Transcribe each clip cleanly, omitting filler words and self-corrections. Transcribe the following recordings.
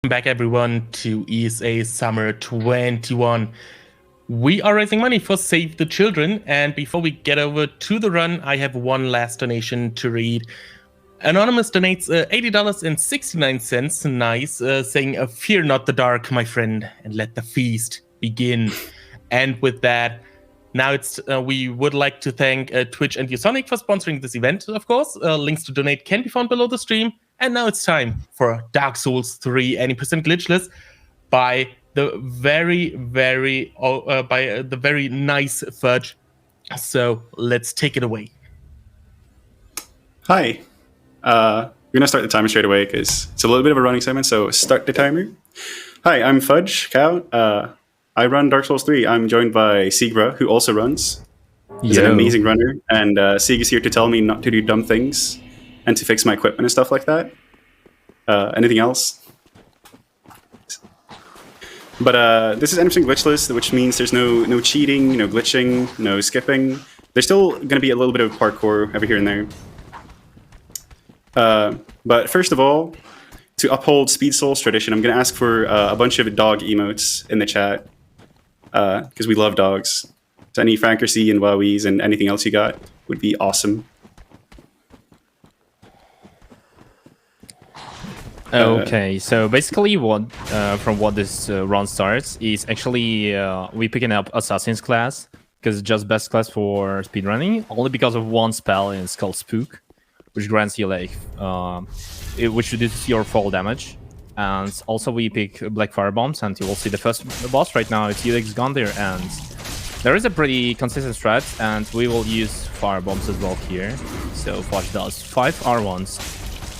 back, everyone, to ESA Summer 21. We are raising money for Save the Children, and before we get over to the run, I have one last donation to read. Anonymous donates $80.69, nice, saying, "Fear not the dark, my friend, and let the feast begin." And with that, now we would like to thank Twitch and Usonic for sponsoring this event, of course. Links to donate can be found below the stream. And now it's time for Dark Souls 3 80% Glitchless by the very nice Fudge. So let's take it away. Hi. We're going to start the timer straight away because it's a little bit of a running segment, so start the timer. Hi, I'm Fudge Cow. I run Dark Souls 3. I'm joined by Sigra, who also runs. He's an amazing runner, and Sig is here to tell me not to do dumb things and to fix my equipment and stuff like that. Anything else? But this is 80% glitchless, which means there's no cheating, no glitching, no skipping. There's still going to be a little bit of parkour over here and there. But first of all, to uphold Speed Souls tradition, I'm going to ask for a bunch of dog emotes in the chat because we love dogs. So any Frankersy and Wowies and anything else you got would be awesome. Okay, so basically what from what this run starts is actually we picking up Assassin's class because it's just best class for speedrunning, only because of one spell, and it's called Spook, which grants you like which reduces your fall damage. And also we pick Black Fire Bombs, and you will see the first boss right now. It's Helix Gondir, and there is a pretty consistent strat, and we will use Fire Bombs as well here. So Fudge does 5 R1s.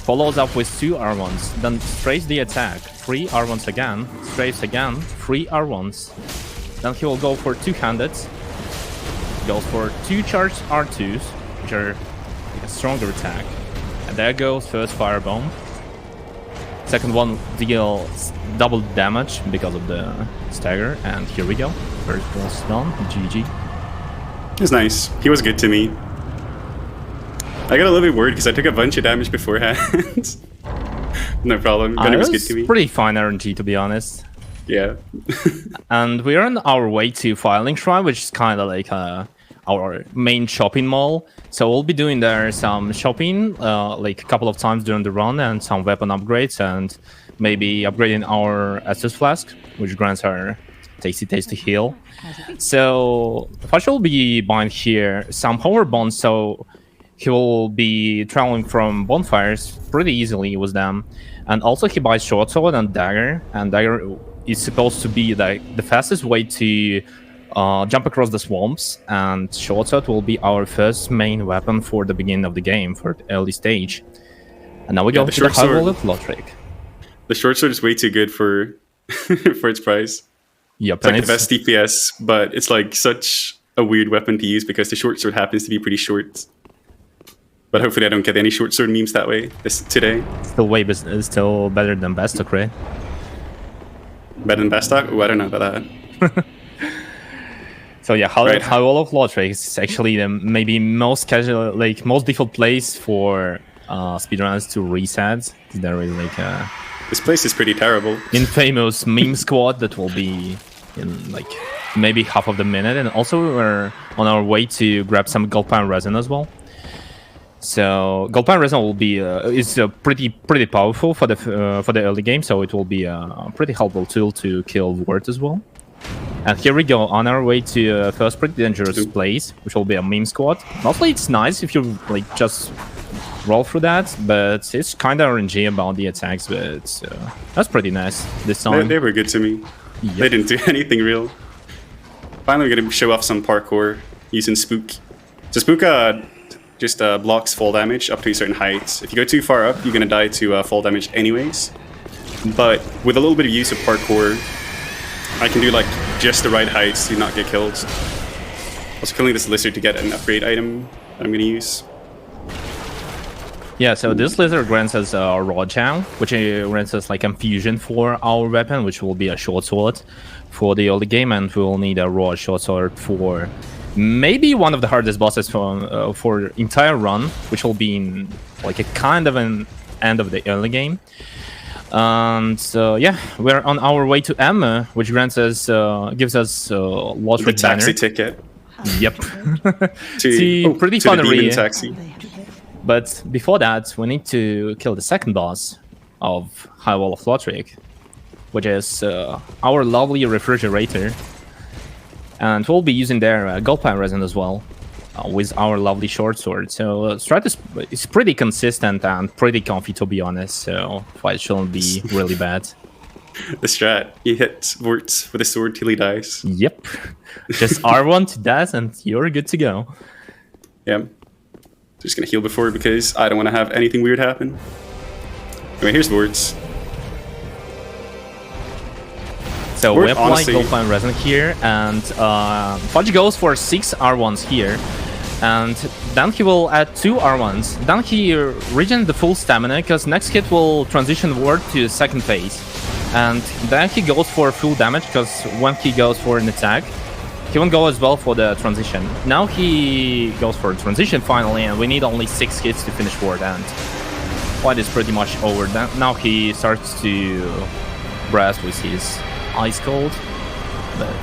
Follows up with 2 R1s, then strays the attack, 3 R1s again, strays again, 3 R1s. Then he will go for 2-handed, goes for 2 charged R2s, which are like a stronger attack. And there goes first firebomb. Second one deals double damage because of the stagger, and here we go. First boss done, GG. It was nice. He was good to me. I got a little bit worried because I took a bunch of damage beforehand. No problem. But it was good to me. Pretty fine RNG, to be honest. Yeah. And we're on our way to Filing Shrine, which is kind of like our main shopping mall. So we'll be doing there some shopping, like a couple of times during the run, and some weapon upgrades, and maybe upgrading our Estus Flask, which grants our tasty heal. So Fudge will be buying here some power bonds, so he will be traveling from bonfires pretty easily with them. And also he buys short sword and dagger is supposed to be like the fastest way to jump across the swamps, and short sword will be our first main weapon for the beginning of the game, for the early stage. And now we go to the high wall of Lothric. The short sword is way too good for for its price. Yep, it's like the best DPS, but it's like such a weird weapon to use because the short sword happens to be pretty short. But hopefully I don't get any short sword memes that way today. Still better than Bestock, right? Better than Bestock? Oh, I don't know about that. So yeah, High Wall of Lothric is actually the maybe most casual, like most default place for speedrunners to reset. There is like a this place is pretty terrible. Infamous meme squad that will be in like maybe half of the minute, and also we're on our way to grab some Gulpine resin as well. So Gulpine resin will be pretty powerful for the early game, so it will be a pretty helpful tool to kill Word as well. And here we go on our way to first pretty dangerous place, which will be a meme squad. Mostly it's nice if you like just roll through that, but it's kind of RNG about the attacks, but that's pretty nice this time. They were good to me. Yep. They didn't do anything real. Finally, we're gonna show off some parkour using Spook. So Spook just blocks fall damage up to a certain height. If you go too far up, you're gonna die to fall damage anyways. But with a little bit of use of parkour, I can do like just the right heights to not get killed. Also killing this lizard to get an upgrade item that I'm gonna use. Yeah, so this lizard grants us a raw chow, which grants us like a fusion for our weapon, which will be a short sword for the early game, and we will need a raw short sword for maybe one of the hardest bosses for entire run, which will be in like a kind of an end of the early game. And yeah, we're on our way to M, which grants us, gives us The Lothric taxi banner. ticket Yep. to, pretty to fun the demon arena. taxi. But before that, we need to kill the second boss of High Wall of Lothric, which is our lovely refrigerator. And we'll be using their gold pine resin as well, with our lovely short sword. So strat is pretty consistent and pretty comfy, to be honest, so fight shouldn't be really bad. The strat, he hits Vorts with a sword till he dies. Yep. Just R1 to death and you're good to go. Yeah. Just gonna heal before because I don't want to have anything weird happen. Anyway, here's Vorts. So Word, we apply honestly- gold pine resin here, and Fudge goes for 6 R1s here, and then he will add 2 R1s. Then he regens the full stamina, because next hit will transition ward to the second phase. And then he goes for full damage, because when he goes for an attack, he won't go as well for the transition. Now he goes for a transition finally, and we need only 6 hits to finish ward, and fight is pretty much over. Now he starts to brass with his ice cold, but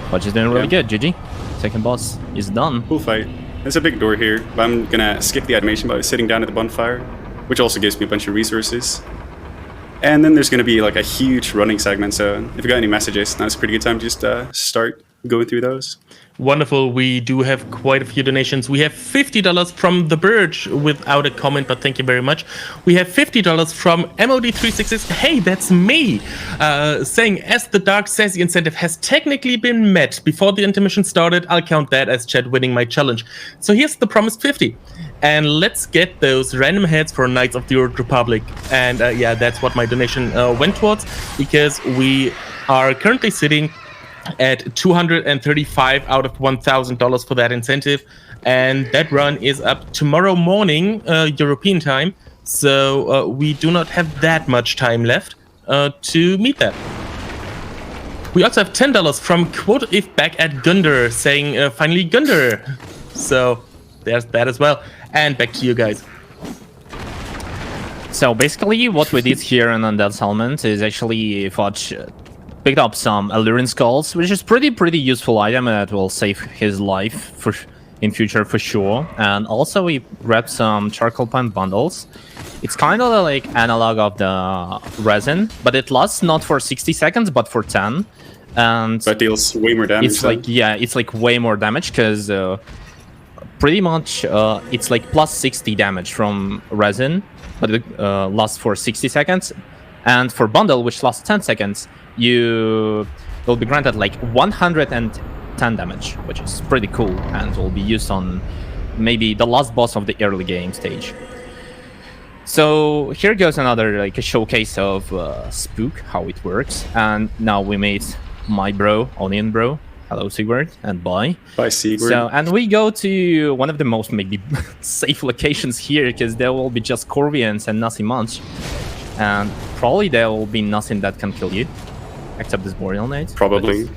Fudge is doing really good. GG. Second boss is done. Cool fight. There's a big door here, but I'm gonna skip the animation by sitting down at the bonfire, which also gives me a bunch of resources. And then there's gonna be like a huge running segment, so if you got any messages, now's a pretty good time to just start going through those. Wonderful. We do have quite a few donations. We have $50 from The Birch without a comment, but thank you very much. We have $50 from MOD366. Hey, that's me. Saying, as the Dark Sassy incentive has technically been met before the intermission started, I'll count that as Chad winning my challenge. So here's the promised 50. And let's get those random heads for Knights of the Old Republic. And yeah, that's what my donation went towards, because we are currently sitting at $235 out of $1,000 for that incentive, and that run is up tomorrow morning European time, so we do not have that much time left to meet that. We also have $10 from Quote If Back at Gunder, saying finally Gunder, so there's that as well. And back to you guys. So basically what we did here in Undead Settlement is actually Fudge picked up some Illyrian skulls, which is pretty useful item that will save his life in future for sure. And also we grabbed some charcoal pine bundles. It's kind of like analog of the resin, but it lasts not for 60 seconds but for 10. And That deals way more damage. it's like, yeah, it's like way more damage, because pretty much it's like plus 60 damage from resin, but it lasts for 60 seconds. And for bundle, which lasts 10 seconds, you will be granted like 110 damage, which is pretty cool, and will be used on maybe the last boss of the early game stage. So here goes another like a showcase of Spook, how it works. And now we made my bro, Onion Bro. Hello, Sigurd, and bye. Bye, Sigurd. So, and we go to one of the most maybe safe locations here, because there will be just Corvians and nothing much. And probably there will be nothing that can kill you, except this Boreal Knight. Probably.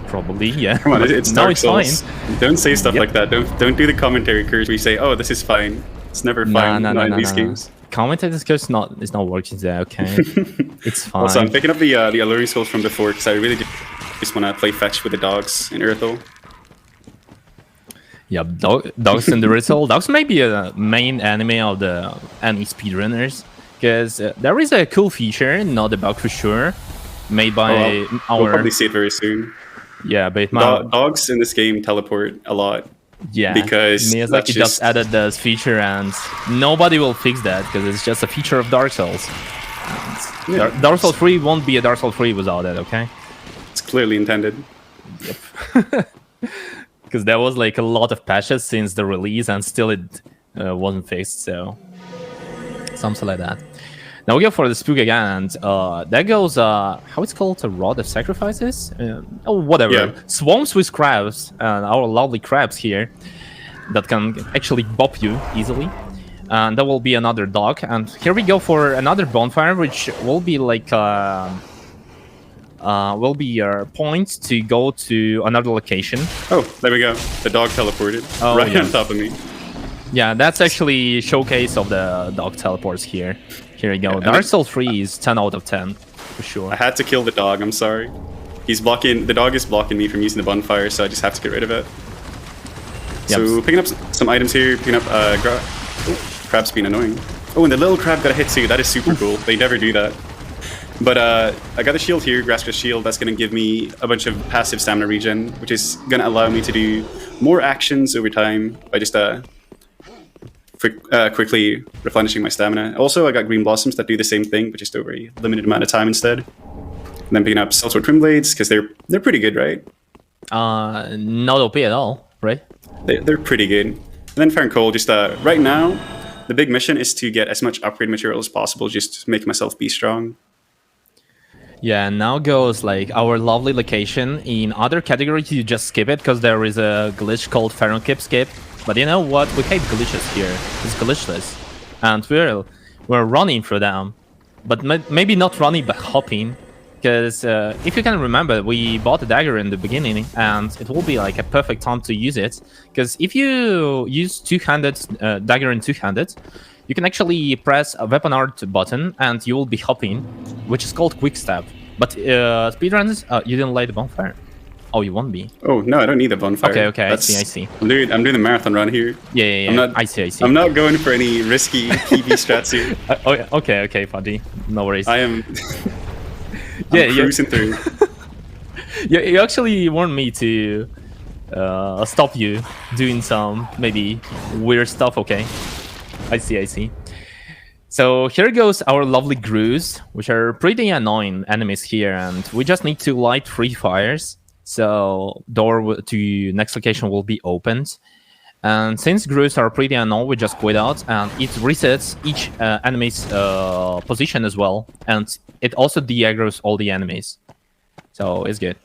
Probably, yeah. Come on, it's No, Dark it's Souls. fine. Don't say stuff Yep. like that. Don't do the commentary curse where you say, "Oh, this is fine." It's never fine in these games. Commentator's curse is not working there. Okay, it's fine. Also, I'm picking up the Alluring Skulls from before because I really just want to play fetch with the dogs in Irithyll. Yeah, dogs in the Irithyll. Dogs may be a main enemy of the any speedrunners, because there is a cool feature, not a bug for sure, made by We'll our probably see it very soon. yeah, but my Dogs in this game teleport a lot. yeah, because Miyazaki that's just added this feature, and nobody will fix that because it's just a feature of Dark Souls. And Yeah. Dark Souls 3 won't be a Dark Souls 3 without it, okay? It's clearly intended. Because there was like a lot of patches since the release, and still it wasn't fixed, so something like that. Now we go for the Spook again, and that goes, how it's called, a Rod of Sacrifices? Oh, whatever. Yeah. Swarms with crabs, and our lovely crabs here, that can actually bop you easily. And there will be another dog, and here we go for another bonfire, which will be like, will be your point to go to another location. Oh, there we go. The dog teleported Oh, right yeah. on top of me. Yeah, that's actually showcase of the dog teleports here Here you go. Yeah, Dark Souls 3 is 10 out of 10 for sure. I had to kill the dog, I'm sorry. He's blocking, the dog is blocking me from using the bonfire, so I just have to get rid of it. Yep. So picking up some items here, picking up crab's being annoying. Oh, and the little crab got a hit too, that is super cool. They never do that. But I got the shield here, Grasker's shield, that's going to give me a bunch of passive stamina regen, which is going to allow me to do more actions over time by just quickly replenishing my stamina. Also, I got green blossoms that do the same thing, but just over a limited amount of time instead. And then picking up Sellsword Twin Blades, because they're pretty good, right? Not OP at all, right? They're pretty good. And then Fire and Coal, just right now, the big mission is to get as much upgrade material as possible, just to make myself be strong. Yeah, now goes like our lovely location. In other categories, you just skip it because there is a glitch called Pharaoh skip. But you know what? We hate glitches here. It's glitchless, and we're running through them, but maybe not running, but hopping. Because if you can remember, we bought a dagger in the beginning, and it will be like a perfect time to use it. Because if you use two-handed dagger in two-handed, you can actually press a weapon art button, and you will be hopping, which is called quick step. But speedruns, you didn't light the bonfire. Oh, you won't be. Oh no, I don't need a bonfire. Okay, I see. I'm doing the marathon run here. Yeah. I see. I'm not going for any risky PB strats here. Okay, Fudge. No worries. I am. I'm cruising through. You actually warned me to stop you doing some maybe weird stuff. Okay, I see. So here goes our lovely Grues, which are pretty annoying enemies here, and we just need to light 3 fires. So door to next location will be opened. And since Grues are pretty annoying, we just quit out, and it resets each enemy's position as well, and it also de-aggroes all the enemies. So it's good.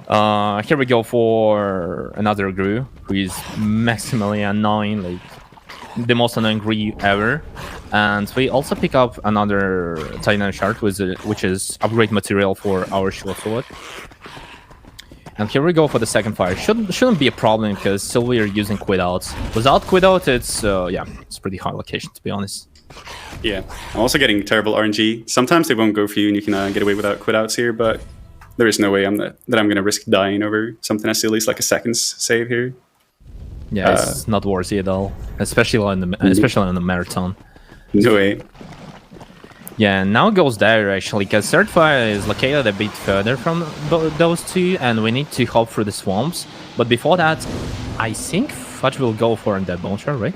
Here we go for another Grue, who is maximally annoying, like the most annoying Grue ever. And we also pick up another Titan Shard, which is upgrade material for our short sword. And here we go for the second fire. Shouldn't be a problem because still we are using quit outs. Without quit out, it's pretty hard location, to be honest. Yeah, I'm also getting terrible RNG. Sometimes they won't go for you and you can get away without quit outs here, but there is no way that I'm going to risk dying over something as silly as like a seconds save here. Yeah, it's not worthy at all, especially on the marathon. No way. Yeah, now goes there actually, because third fire is located a bit further from those two, and we need to hop through the swamps. But before that, I think Fudge will go for Undead Bonfire, right?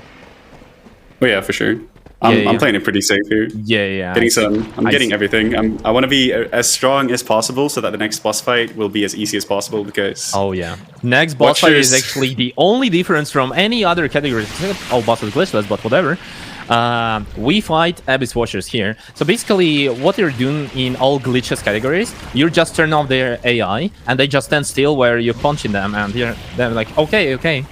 Oh yeah, for sure. I'm playing it pretty safe here. Yeah. I'm getting everything. I want to be as strong as possible so that the next boss fight will be as easy as possible because... Oh yeah. Next boss fight is actually the only difference from any other category. Oh, boss is glitchless, but whatever. We fight Abyss Watchers here. So basically, what you're doing in all glitches categories, you just turn off their AI, and they just stand still where you're punching them, and they're like, okay,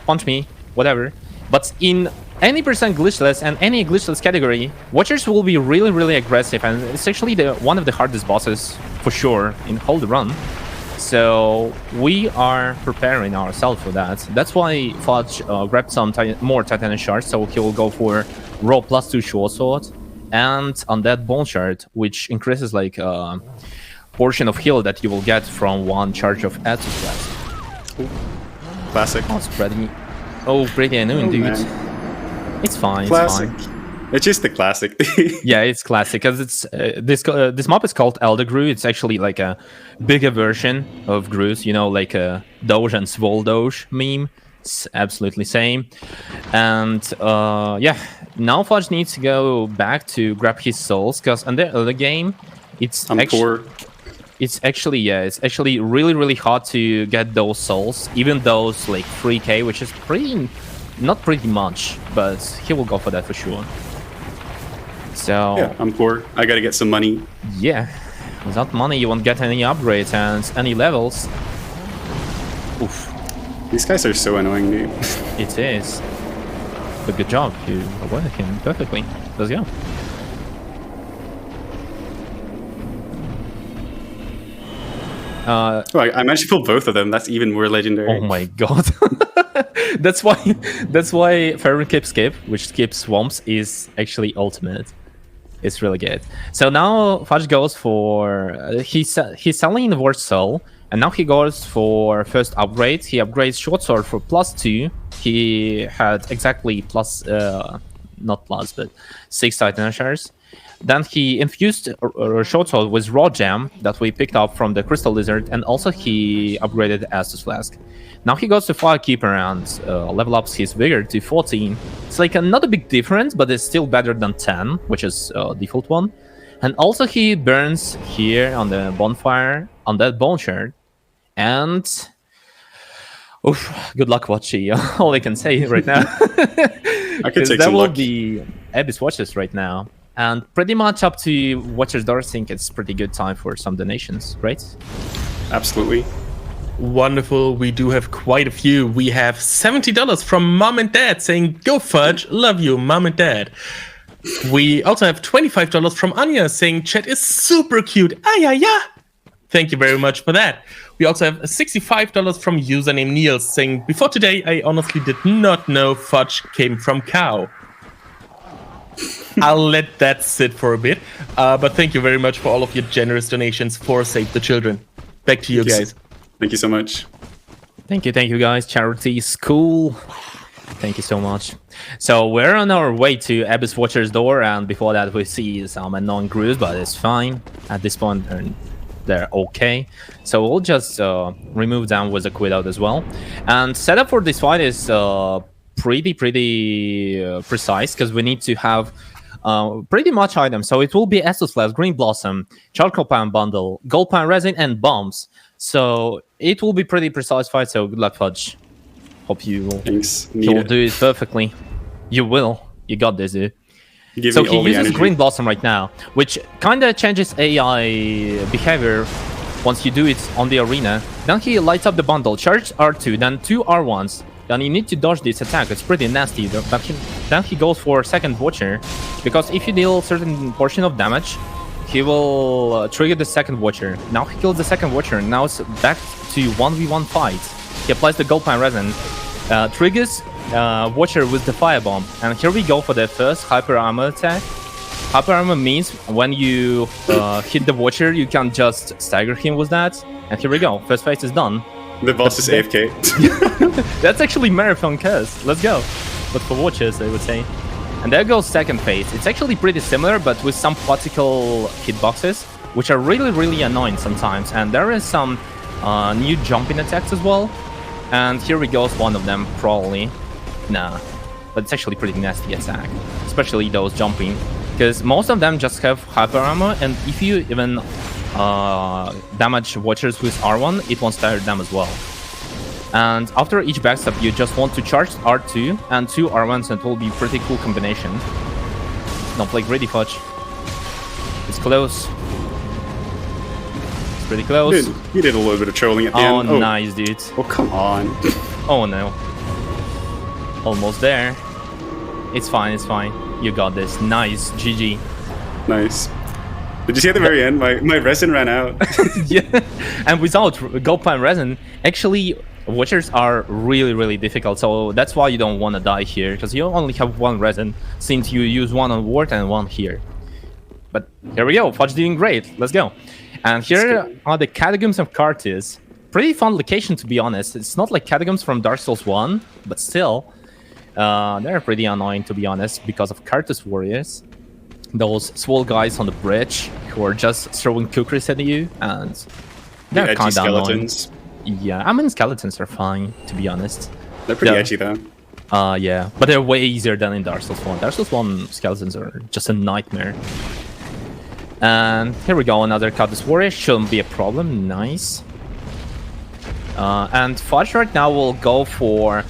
punch me, whatever. But in any percent glitchless and any glitchless category, Watchers will be really, really aggressive, and it's actually one of the hardest bosses for sure in whole run. So we are preparing ourselves for that. That's why Fudge grabbed some more Titan Shards, so he will go for roll +2 short sword and Undead Bone Shard, which increases like a portion of heal that you will get from one charge of Atos Blast. Classic. Oh, pretty annoying, dude. Man. It's fine. Classic. It's fine. It's just the classic. Yeah, it's classic because it's this map is called Elder Grue. It's actually like a bigger version of Grues, you know, like a Doge and Svoldoge meme. It's absolutely same. And yeah, now Fudge needs to go back to grab his souls because in the other game, it's actually really, really hard to get those souls, even those like 3k, which is not pretty much, but he will go for that for sure. So yeah, I'm poor. I gotta get some money. Yeah, without money you won't get any upgrades and any levels. Oof. These guys are so annoying, dude. It is. But good job, you avoided him perfectly. Let's go. I managed to pull both of them. That's even more legendary. Oh my god. That's why Pharaoh Skip, which skips swamps, is actually ultimate. It's really good. So now Fudge goes for he's selling the Word Soul, and now he goes for first upgrade. He upgrades Short Sword for +2. He had exactly not plus, but 6 Titan Shards. Then he infused Short Sword with Raw Gem that we picked up from the Crystal Lizard, and also he upgraded Estus Flask. Now he goes to Firekeeper and level ups his Vigor to 14. It's like not a big difference, but it's still better than 10, which is default one. And also he burns here on the bonfire on that Bone Shard. And oof, good luck, Watchy. All I can say right now. I could take that some will luck. be Abyss Watchers right now. And pretty much up to Watcher's Door, I think it's pretty good time for some donations, right? Absolutely. Wonderful. We do have quite a few. We have $70 from Mom and Dad saying, "Go Fudge, love you, Mom and Dad." We also have $25 from Anya saying, "Chat is super cute. Yeah. Thank you very much for that. We also have $65 from username Niels saying, "Before today, I honestly did not know Fudge came from cow." I'll let that sit for a bit. But thank you very much for all of your generous donations for Save the Children. Back to you guys. Thank you so much. Thank you guys. Charity is cool. Thank you so much. So we're on our way to Abyss Watcher's Door, and before that we see some annoying grooves, but it's fine. At this point, they're okay. So we'll just remove them with a quit out as well. And setup for this fight is pretty precise, because we need to have pretty much items. So it will be Estus Flask, Green Blossom, Charcoal Pan Bundle, Gold Pan Resin, and Bombs. So it will be pretty precise fight, so good luck, Fudge. Hope you will do it perfectly. You will. You got this, dude. So he uses Green Blossom right now, which kind of changes AI behavior once you do it on the arena. Then he lights up the bundle, charge R2, then 2 R1s. Then you need to dodge this attack. It's pretty nasty. Then he goes for second Watcher, because if you deal a certain portion of damage, he will trigger the second Watcher. Now he kills the second Watcher, and now it's back to 1v1 fight. He applies the Gold Pan Resin, triggers Watcher with the Firebomb, and here we go for the first Hyper Armor attack. Hyper Armor means when you hit the Watcher, you can just stagger him with that. And here we go. First phase is done. The boss is AFK. That's actually Marathon Curse. Let's go. But for Watchers, I would say. And there goes second phase. It's actually pretty similar, but with some particle hitboxes, which are really annoying sometimes. And there is some new jumping attacks as well. And here we go, one of them, probably. Nah. But it's actually pretty nasty attack. Especially those jumping. Because most of them just have hyper armor, and if you even damage Watchers with R1, it won't stagger them as well. And after each backstab, you just want to charge R2 and 2 R1s, and it will be a pretty cool combination. Don't play greedy, Fudge. It's close. It's pretty close. You did a little bit of trolling at the end. Oh, nice, dude. Oh, come on. Oh, no. Almost there. It's fine, it's fine. You got this. Nice. GG. Nice. Did you see at the very end? My resin ran out. Yeah. And without Gold Pan Resin, actually, Watchers are really difficult. So that's why you don't want to die here, because you only have one resin, since you use one on Ward and one here. But here we go. Fudge doing great. Let's go. And here are the Catacombs of Carthus. Pretty fun location, to be honest. It's not like Catacombs from Dark Souls 1, but still. They're pretty annoying, to be honest, because of Carthus warriors. Those swole guys on the bridge who are just throwing cookies at you, and they're kind of annoying. Yeah, I mean, skeletons are fine, to be honest. They're pretty edgy, though. Yeah, but they're way easier than in Dark Souls 1. Dark Souls 1 skeletons are just a nightmare. And here we go, another Carthus warrior. Shouldn't be a problem. Nice. And Fudge right now will go for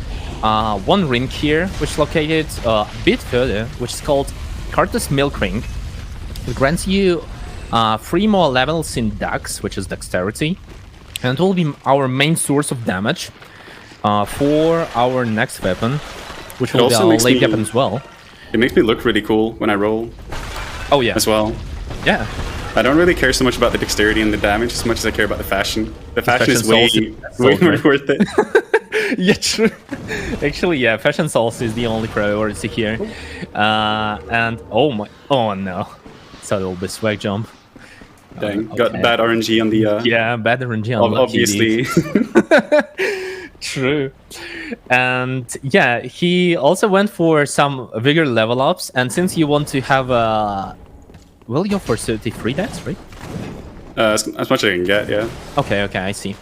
one ring here, which is located a bit further, which is called Carthus Milk Ring. It grants you 3 more levels in Dex, which is Dexterity, and it will be our main source of damage for our next weapon, which will be our late weapon as well. It makes me look really cool when I roll. Oh yeah. As well. Yeah. I don't really care so much about the dexterity and the damage as much as I care about the fashion. The fashion is way more worth it. Yeah, true. Actually, yeah, Fashion Souls is the only priority here. And oh no. subtle the swag jump. Dang, got bad RNG on the... Yeah, bad RNG on obviously. True. And yeah, he also went for some vigor level ups, and since you want to have a... Will you go for 33 dex, right? As much as I can get, yeah. Okay, I see.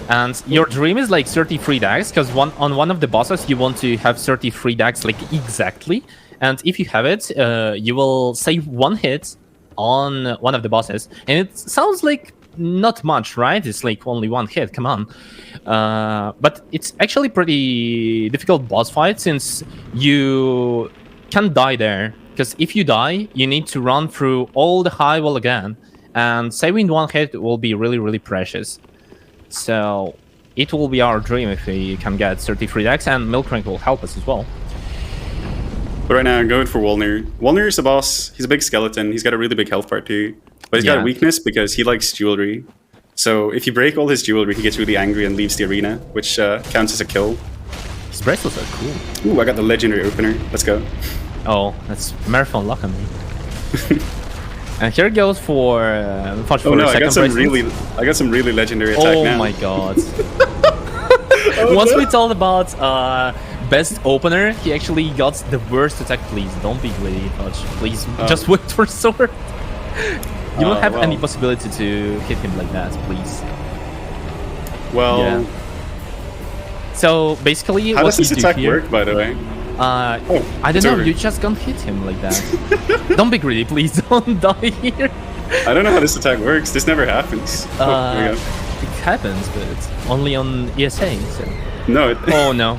And your dream is like 33 dex, because on one of the bosses you want to have 33 dex like exactly. And if you have it, you will save one hit on one of the bosses. And it sounds like not much, right? It's like only one hit, come on. But it's actually pretty difficult boss fight, since you can die there. Because if you die, you need to run through all the high wall again. And saving one hit will be really, really precious. So it will be our dream if we can get 33 dex, and Milk Rank will help us as well. But right now I'm going for Wolnir. Wolnir is the boss. He's a big skeleton. He's got a really big health bar too. But he's got a weakness because he likes jewelry. So if you break all his jewelry, he gets really angry and leaves the arena, which counts as a kill. His bracelets are cool. Ooh, I got the legendary opener. Let's go. Oh, that's marathon luck on me. And here goes for Fudge oh for no, a second I got some really legendary attack now. Oh my god. Once we talked about best opener, he actually got the worst attack. Please don't be greedy, Fudge. Please just wait for sword. You don't have any possibility to hit him like that, please. Well, yeah. So basically, how what does this you do attack here, work, by the way? I don't know. over. You just can't hit him like that. Don't be greedy, please. Don't die here. I don't know how this attack works. This never happens. There we go. It happens, but it's only on ESA. So. No. Oh no.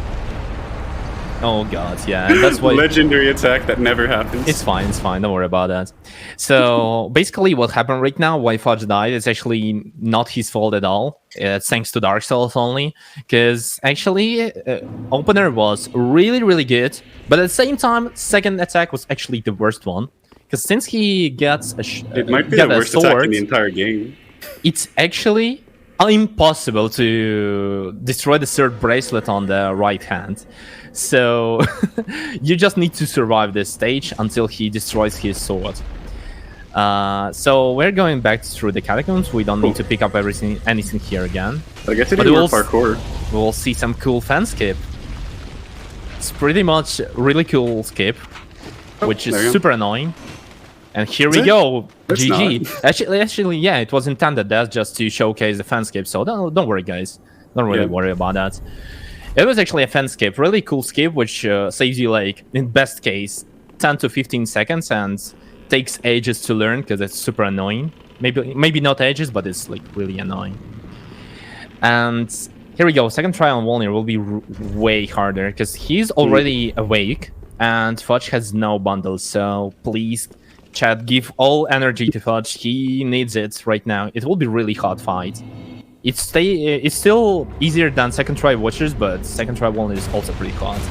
Oh god, yeah, and that's why legendary attack that never happens. It's fine, don't worry about that. So basically what happened right now, why Fudge died, is actually not his fault at all. It's thanks to Dark Souls only, because actually opener was really, really good, but at the same time, second attack was actually the worst one. Because since he gets it might be the worst attack in the entire game. It's actually impossible to destroy the third bracelet on the right hand. So you just need to survive this stage until he destroys his sword. So we're going back through the catacombs. We don't need to pick up anything here again. I guess it didn't work parkour. We'll see some cool fan skip. It's pretty much really cool skip, which is super annoying. And here we go. GG. Actually, yeah, it was intended that just to showcase the fan skip. So don't worry, guys. Don't really worry about that. It was actually a fan skip, really cool skip, which saves you, like, in best case, 10 to 15 seconds and takes ages to learn because it's super annoying. Maybe not ages, but it's, like, really annoying. And here we go. Second try on Wolnir will be way harder because he's already awake and Fudge has no bundles. So please, chat, give all energy to Fudge. He needs it right now. It will be really hard fight. It's still easier than second try Watchers, but second try Wolnir is also pretty hard.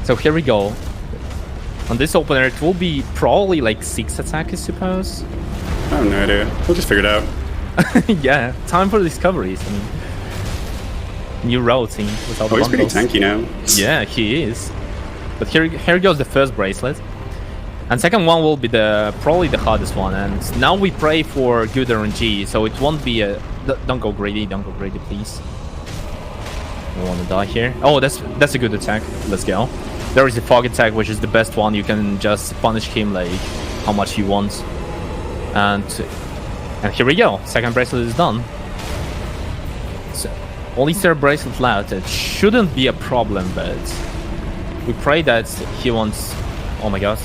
So here we go. On this opener, it will be probably like 6 attack, I suppose. I have no idea. We'll just figure it out. Yeah, time for discoveries. I mean, new routing without he's pretty bundles. tanky now. Yeah, he is. But here goes the first bracelet. And second one will be probably the hardest one. And now we pray for good RNG, so it won't be a... Don't go greedy, please. Don't want to die here. Oh, that's a good attack. Let's go. There is a fog attack, which is the best one. You can just punish him like how much you want. And here we go. Second bracelet is done. So, only third bracelet left. It shouldn't be a problem, but we pray that he wants... Oh my god.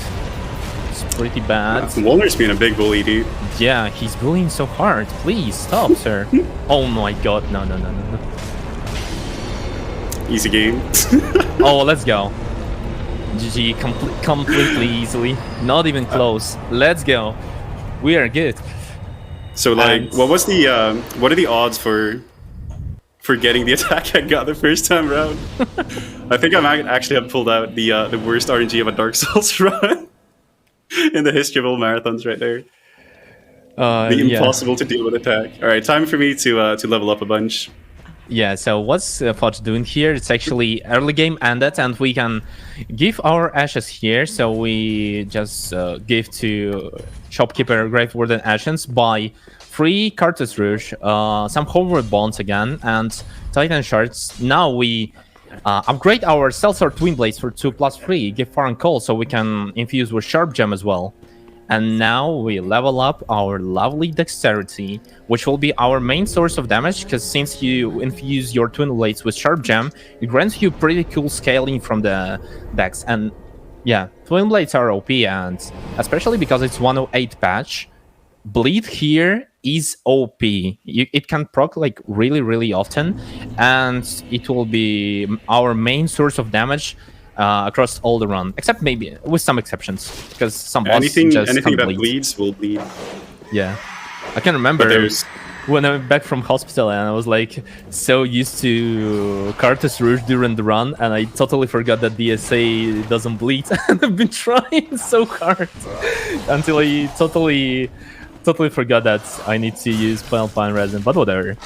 It's pretty bad. Wolnir's being a big bully, dude. Yeah, he's bullying so hard. Please, stop, sir. Oh my god, no. Easy game. Oh, let's go. GG, completely easily. Not even close. Let's go. We are good. So, like, what are the odds for getting the attack I got the first time around? I think I might actually have pulled out the worst RNG of a Dark Souls run in the history of all marathons right there. The impossible to deal with attack. All right, time for me to level up a bunch. Yeah, so what's Fudge doing here? It's actually early game ended, and we can give our ashes here. So we just give to Shopkeeper Gravewarden Ashes, buy 3 Carthus Rouge, some Homeward Bonds again, and Titan Shards. Now we upgrade our Sellsword Twin Blades for 2+3, give Far and Cold so we can infuse with Sharp Gem as well. And now we level up our lovely Dexterity, which will be our main source of damage, because since you infuse your Twin Blades with Sharp Gem, it grants you pretty cool scaling from the Dex. And yeah, Twin Blades are OP, and especially because it's 108 patch, Bleed here is OP. It can proc like really often, and it will be our main source of damage across all the run, except maybe with some exceptions, because some bosses just anything that bleed. bleeds will bleed. Yeah, I can remember when I went back from hospital and I was like so used to Carthus Rouge during the run, and I totally forgot that DSA doesn't bleed. And I've been trying so hard until I totally forgot that I need to use Pine Resin, but whatever.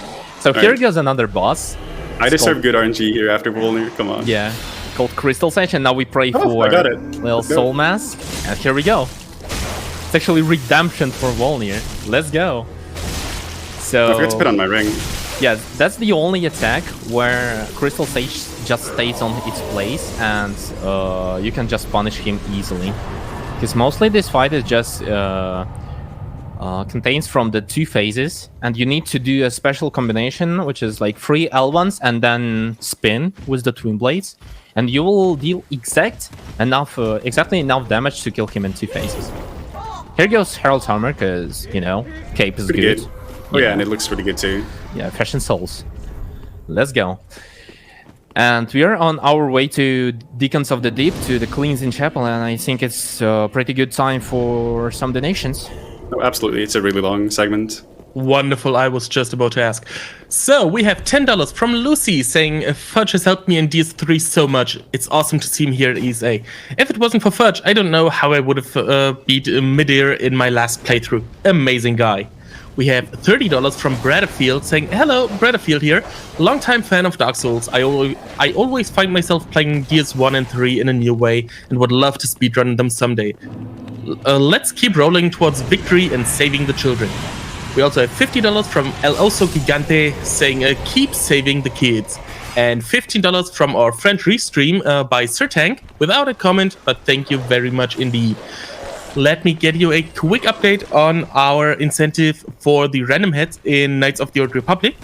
So here goes another boss. I deserve good RNG here after Volnir. Come on. Yeah. Called Crystal Sage, and now we pray for little Soul Mask, and here we go. It's actually redemption for Volnir. Let's go. So I forgot to put on my ring. Yeah, that's the only attack where Crystal Sage just stays on its place, and you can just punish him easily. Because mostly this fight is just contains from the 2 phases, and you need to do a special combination, which is like 3 L1s and then spin with the Twin Blades, and you will deal exactly enough damage to kill him in 2 phases. Here goes Herald's Armor, because, you know, Cape is pretty good. Oh yeah, and it looks pretty good too. Yeah, Fashion Souls. Let's go. And we are on our way to Deacons of the Deep, to the Cleansing Chapel, and I think it's a pretty good time for some donations. Oh, absolutely, it's a really long segment. Wonderful, I was just about to ask. So, we have $10 from Lucy saying, Fudge has helped me in DS3 so much. It's awesome to see him here at ESA. If it wasn't for Fudge, I don't know how I would have beat Midir in my last playthrough. Amazing guy. We have $30 from Bradfield saying, hello, Bradfield here. Longtime fan of Dark Souls. I always find myself playing Gears 1 and 3 in a new way and would love to speedrun them someday. Let's keep rolling towards victory and saving the children. We also have $50 from El Oso Gigante saying, keep saving the kids. And $15 from our friend Restream by Sirtank, without a comment, but thank you very much indeed. Let me get you a quick update on our incentive for the random heads in Knights of the Old Republic.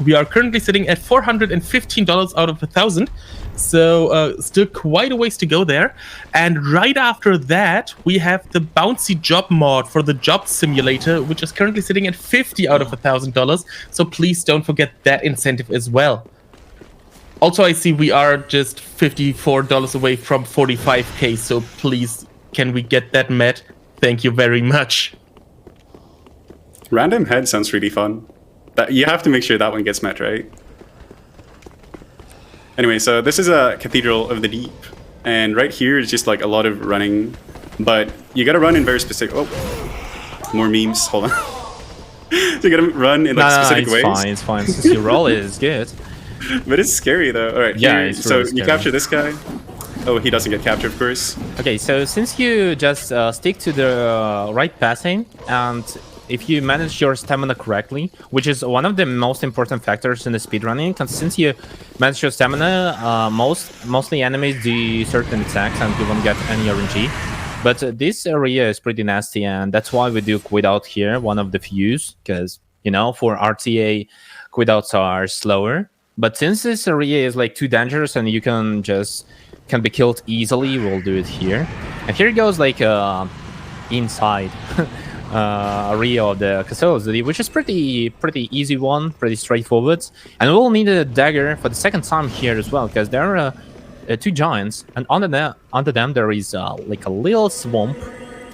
We are currently sitting at $415 out of 1,000, so still quite a ways to go there. And right after that, we have the bouncy job mod for the job simulator, which is currently sitting at $50 out of $1,000. So please don't forget that incentive as well. Also, I see we are just $54 away from 45k, so please, can we get that met? Thank you very much. Random head sounds really fun. You have to make sure that one gets met, right? Anyway, so this is a Cathedral of the Deep, and right here is just like a lot of running, but you gotta run in very specific. Oh, more memes. Hold on. So you gotta run in like specific ways. It's fine. Since your roll is good. But it's scary though. All right. Yeah. Here, so really you capture this guy. Oh, he doesn't get captured, of course. Okay, so since you just stick to the right passing, and if you manage your stamina correctly, which is one of the most important factors in the speedrunning, because since you manage your stamina, mostly enemies do certain attacks and you won't get any RNG. But this area is pretty nasty, and that's why we do quit out here, one of the few, because, you know, for RTA, quit outs are slower. But since this area is like too dangerous and you can be killed easily, we'll do it here. And here goes like inside area of the Castle, which is pretty easy one, pretty straightforward. And we'll need a dagger for the second time here as well, because there are 2 giants, and under them there is like a little swamp.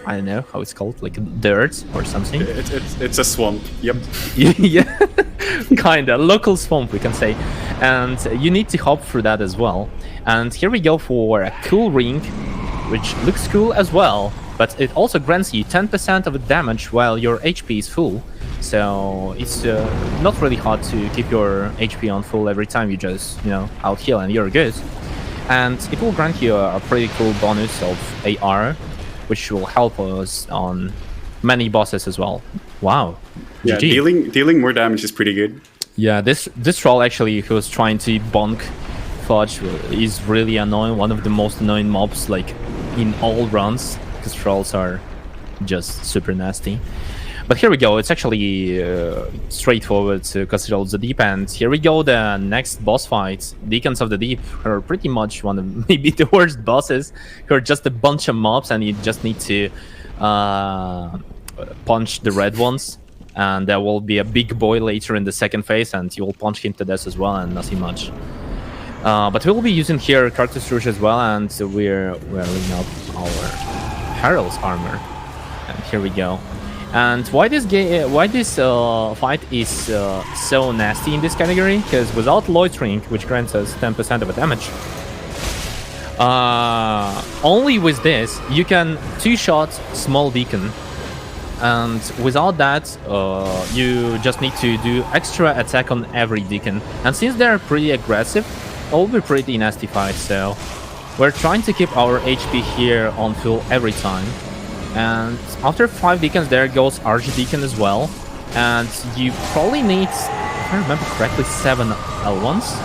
I don't know how it's called, like dirt or something. It's a swamp. Yep. Yeah, kinda local swamp, we can say. And you need to hop through that as well. And here we go for a cool ring, which looks cool as well, but it also grants you 10% of damage while your HP is full. so it's not really hard to keep your HP on full every time you just, out heal and you're good. And it will grant you a pretty cool bonus of AR, which will help us on many bosses as well. Wow. Yeah, GG. dealing more damage is pretty good. Yeah, this troll actually who was trying to bonk Fudge is really annoying. One of the most annoying mobs like in all runs, because trolls are just super nasty. But here we go. It's actually straightforward to Castle of the Deep, and here we go. The next boss fight, Deacons of the Deep, are pretty much one of maybe the worst bosses. Who are just a bunch of mobs, and you just need to punch the red ones, and there will be a big boy later in the second phase, and you will punch him to death as well, and nothing much. But we will be using here Carthus Rouge as well, and we're wearing up our Herald's armor. And here we go. And why this fight is so nasty in this category? Because without Lothric, which grants us 10% of the damage, only with this you can two-shot small deacon, and without that you just need to do extra attack on every deacon. And since they're pretty aggressive, it will be pretty nasty fight. So we're trying to keep our HP here on full every time. And after 5 deacons, there goes Archdeacon as well. And you probably need, if I remember correctly, 7 L1s.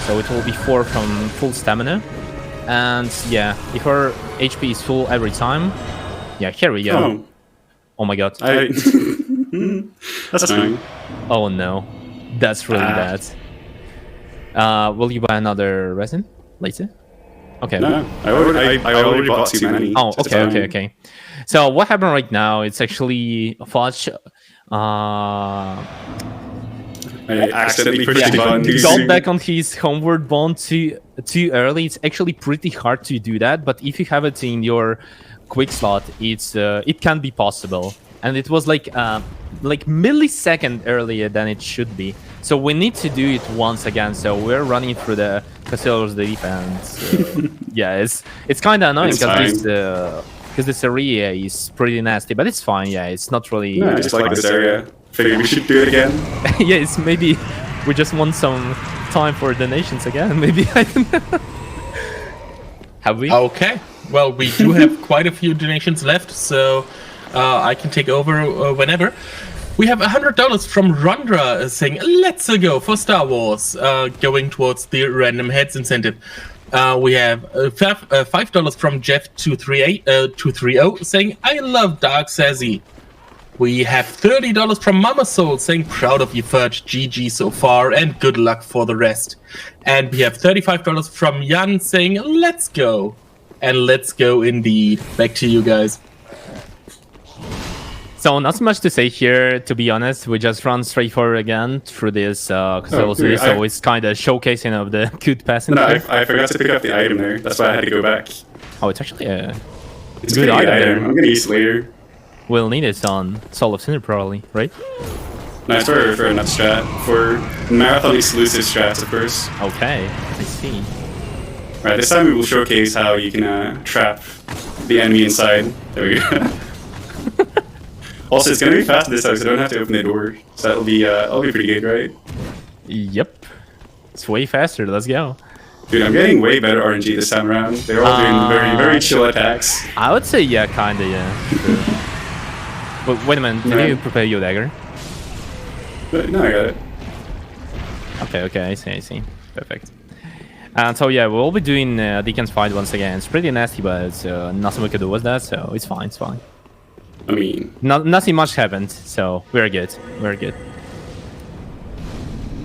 So it will be 4 from full stamina. And yeah, if our HP is full every time, yeah, here we go. Oh my god. That's annoying. Oh no, that's really bad. Will you buy another resin later? Okay. No, I already bought too many. Oh, okay. So what happened right now? It's actually Fudge. I accidentally pushed the button. He got back on his homeward bond too early. It's actually pretty hard to do that, but if you have it in your quick slot, it can be possible. And it was like millisecond earlier than it should be. So we need to do it once again. So we're running through the Castle of the Deep, and yeah, it's kind of annoying because this area is pretty nasty, but it's fine. Yeah, it's not really. No, I just like this area. Figure we should do it again. Yes, maybe we just want some time for donations again. Maybe I don't know. Have we? Okay. Well, we do have quite a few donations left, so I can take over whenever. We have $100 from Rondra saying, let's go for Star Wars, going towards the random heads incentive. We have $5 from Jeff230 saying, I love Dark Sassy. We have $30 from Mama Soul saying, proud of you, Fudge, GG so far, and good luck for the rest. And we have $35 from Jan saying, let's go. And let's go indeed. Back to you guys. So not so much to say here, to be honest. We just run straight forward again through this so it's kind of showcasing of the good passing. No, I forgot to pick up the item there. That's why I had to go back. Oh, it's actually a good item. I'm gonna use it later. We'll need it on Soul of Sinner probably, right? No, it's for a nut strat. For Marathon exclusive strats, of course. Okay, I see. Right, this time we will showcase how you can trap the enemy inside. There we go. Also, it's gonna be fast this time, so I don't have to open the door. So that'll be pretty good, right? Yep. It's way faster. Let's go. Dude, I'm getting way better RNG this time around. They're all doing very, very chill attacks. I would say, yeah, kinda, yeah. Sure. Wait a minute. Did you prepare your dagger? No, I got it. Okay, I see. Perfect. And so yeah, we'll be doing Deacon's fight once again. It's pretty nasty, but nothing we can do with that, so it's fine. I mean, nothing much happened, so we're good.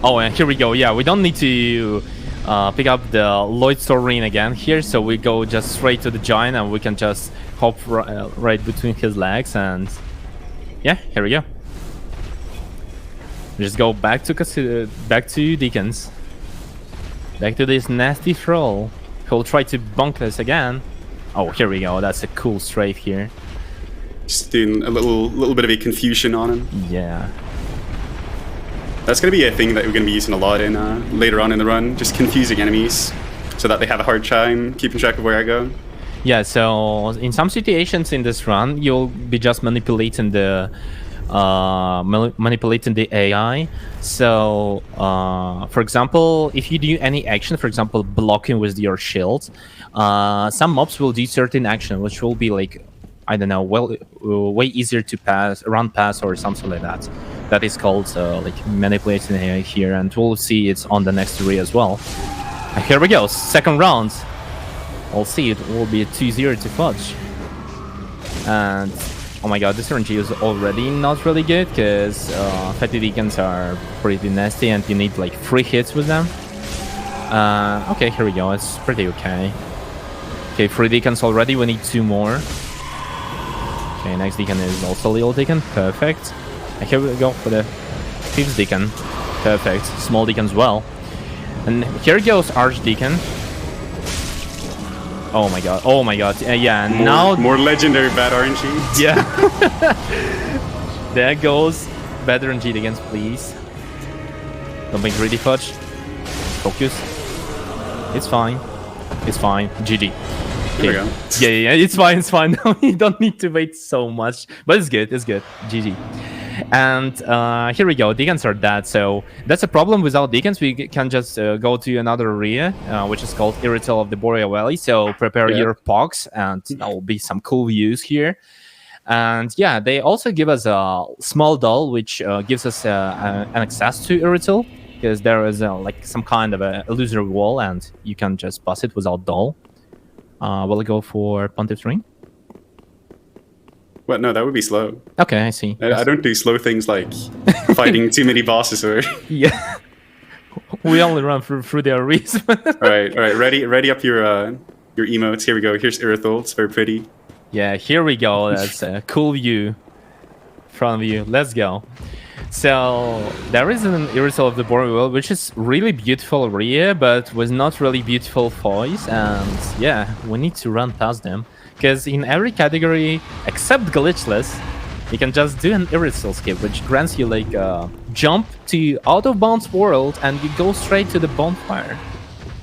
Oh, and here we go. Yeah, we don't need to pick up the Lloyd Ring again here, so we go just straight to the giant, and we can just hop right between his legs, and yeah, here we go. Just go back to Deacons. Back to this nasty troll. He'll try to bonk us again. Oh, here we go. That's a cool strafe here. Just doing a little bit of a confusion on him. Yeah. That's going to be a thing that we're going to be using a lot in later on in the run. Just confusing enemies so that they have a hard time keeping track of where I go. Yeah, so in some situations in this run, you'll be just manipulating the manipulating the AI. So, for example, if you do any action, for example, blocking with your shield, some mobs will do certain action, which will be like, I don't know, way easier to run past or something like that. That is called like manipulating AI here, and we'll see it on the next area as well. And here we go, second round. We'll see, it will be a 2-0 to Fudge. And oh my god, this RNG is already not really good because Fatty Deacons are pretty nasty and you need like 3 hits with them. Okay, here we go, it's pretty okay. Okay, 3 Deacons already, we need 2 more. Okay, next Deacon is also Little Deacon, perfect. And here we go for the 5th Deacon, perfect. Small Deacon as well. And here goes Archdeacon. Oh my god, yeah, now... More legendary bad RNG. Yeah. There goes bad RNG against, please. Don't be greedy, Fudge. Focus. It's fine. It's fine. GG. There we go. Yeah, it's fine. You don't need to wait so much. But it's good, GG. And here we go, Deacons are dead, so that's a problem without Deacons. We can just go to another area, which is called Irithyll of the Boreal Valley, so prepare your pogs, and there will be some cool views here. And yeah, they also give us a small doll, which gives us an access to Irithyll, because there is like some kind of a illusory wall, and you can just pass it without doll. Will I go for Pontiff's Ring? What? No, that would be slow. Okay, I see. I don't do slow things like fighting too many bosses or... Yeah. We only run through the areas. Alright, ready up your emotes. Here we go. Here's Irithyll. It's very pretty. Yeah, here we go. That's a cool view from you. Let's go. So there is an Irithyll of the Boreal, which is really beautiful area, but with not really beautiful voice. And yeah, we need to run past them. Because in every category, except Glitchless, you can just do an Irithyll skip, which grants you like jump to out of bounds world and you go straight to the bonfire.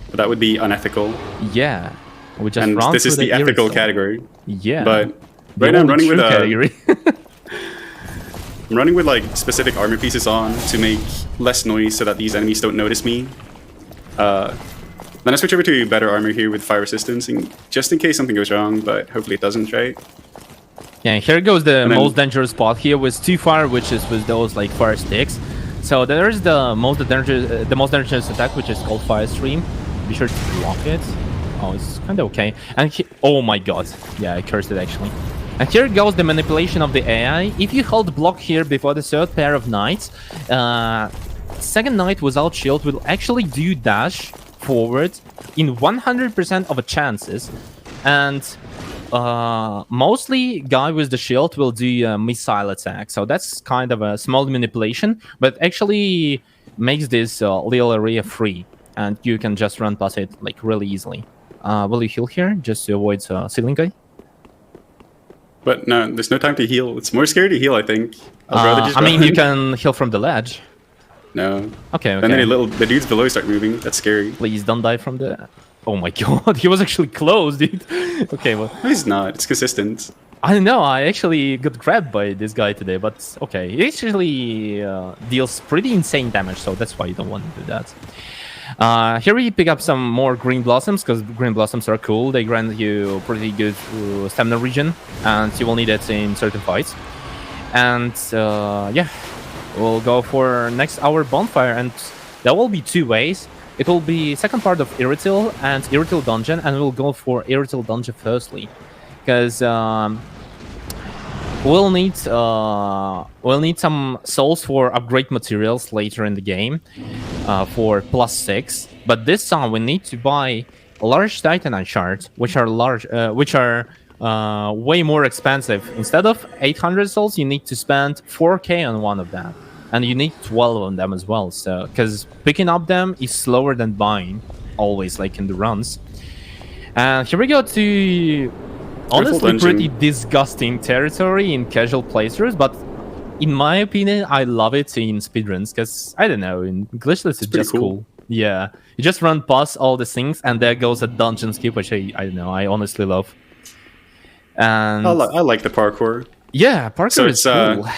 But that would be unethical. Yeah. We just and run this is the ethical Irithyll category. Yeah. But right now I'm running with category. I'm running with like specific armor pieces on to make less noise so that these enemies don't notice me. Then I switch over to better armor here with fire resistance, and just in case something goes wrong, but hopefully it doesn't, right? Yeah, here goes the most dangerous spot here with 2 fire witches with those like fire sticks. So there's the most dangerous attack, which is called Fire Stream. Be sure to block it. Oh, it's kind of okay. And oh my god, yeah, I cursed it actually. And here goes the manipulation of the AI. If you hold block here before the 3rd pair of knights, second knight without shield will actually do dash forward in 100% of the chances, and mostly guy with the shield will do a missile attack, so that's kind of a small manipulation, but actually makes this little area free, and you can just run past it like really easily. Will you heal here just to avoid ceiling guy? But no, there's no time to heal. It's more scary to heal, I think. I'd rather just I mean, you can heal from the ledge. No. Okay. And then the dudes below start moving. That's scary. Please don't die from the... Oh my god, he was actually close, dude. Okay, well... No, he's not. It's consistent. I don't know, I actually got grabbed by this guy today, but okay. He actually deals pretty insane damage, so that's why you don't want to do that. Here we pick up some more green blossoms, because green blossoms are cool. They grant you pretty good stamina regen, and you will need it in certain fights. And yeah, we'll go for next hour bonfire, and there will be 2 ways. It will be second part of Irithyll and Irithyll Dungeon, and we'll go for Irithyll Dungeon firstly, because we'll need some souls for upgrade materials later in the game for +6. But this time we need to buy large Titanite shards, which are way more expensive. Instead of 800 souls, you need to spend 4k on one of them, and you need 12 on them as well. So, because picking up them is slower than buying, always, like in the runs. And here we go to honestly pretty disgusting territory in casual playthroughs, but in my opinion, I love it in speedruns, because I don't know, in Glitchless it's just cool. Yeah, you just run past all the things, and there goes a dungeon skip, which I don't know, I honestly love. And I like the parkour. Yeah, parkour is cool.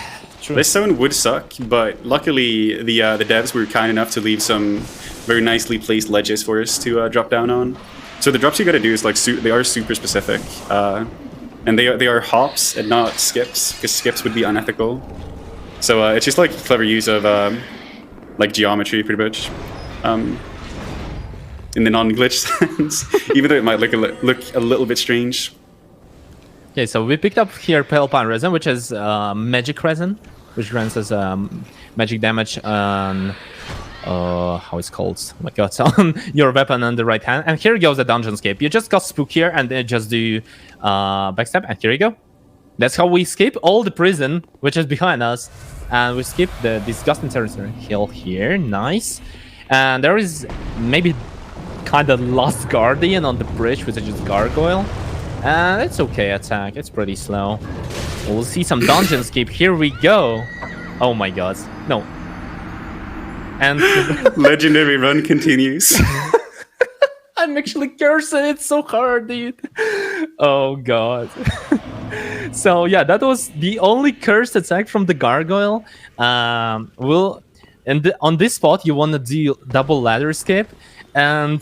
True. This zone would suck, but luckily the devs were kind enough to leave some very nicely placed ledges for us to drop down on. So the drops you gotta do is like they are super specific, and they are hops and not skips, because skips would be unethical. So it's just like clever use of like geometry, pretty much, in the non-glitch sense, even though it might look a little bit strange. Okay, so we picked up here Pale Pine Resin, which is magic resin, which grants us magic damage on how it's called? Oh my god, on your weapon on the right hand. And here goes the dungeon escape. You just got spook here and then just do backstab, and here you go. That's how we escape all the prison, which is behind us. And we skip the disgusting territory hill here, nice. And there is maybe kind of Lost Guardian on the bridge, which is just Gargoyle. And it's okay attack, it's pretty slow. We'll see some dungeon escape, here we go. Oh my god, no. And Legendary run continues. I'm actually cursing, it's so hard, dude. Oh god. So yeah, that was the only cursed attack from the Gargoyle. On this spot, you want to do double ladder escape. And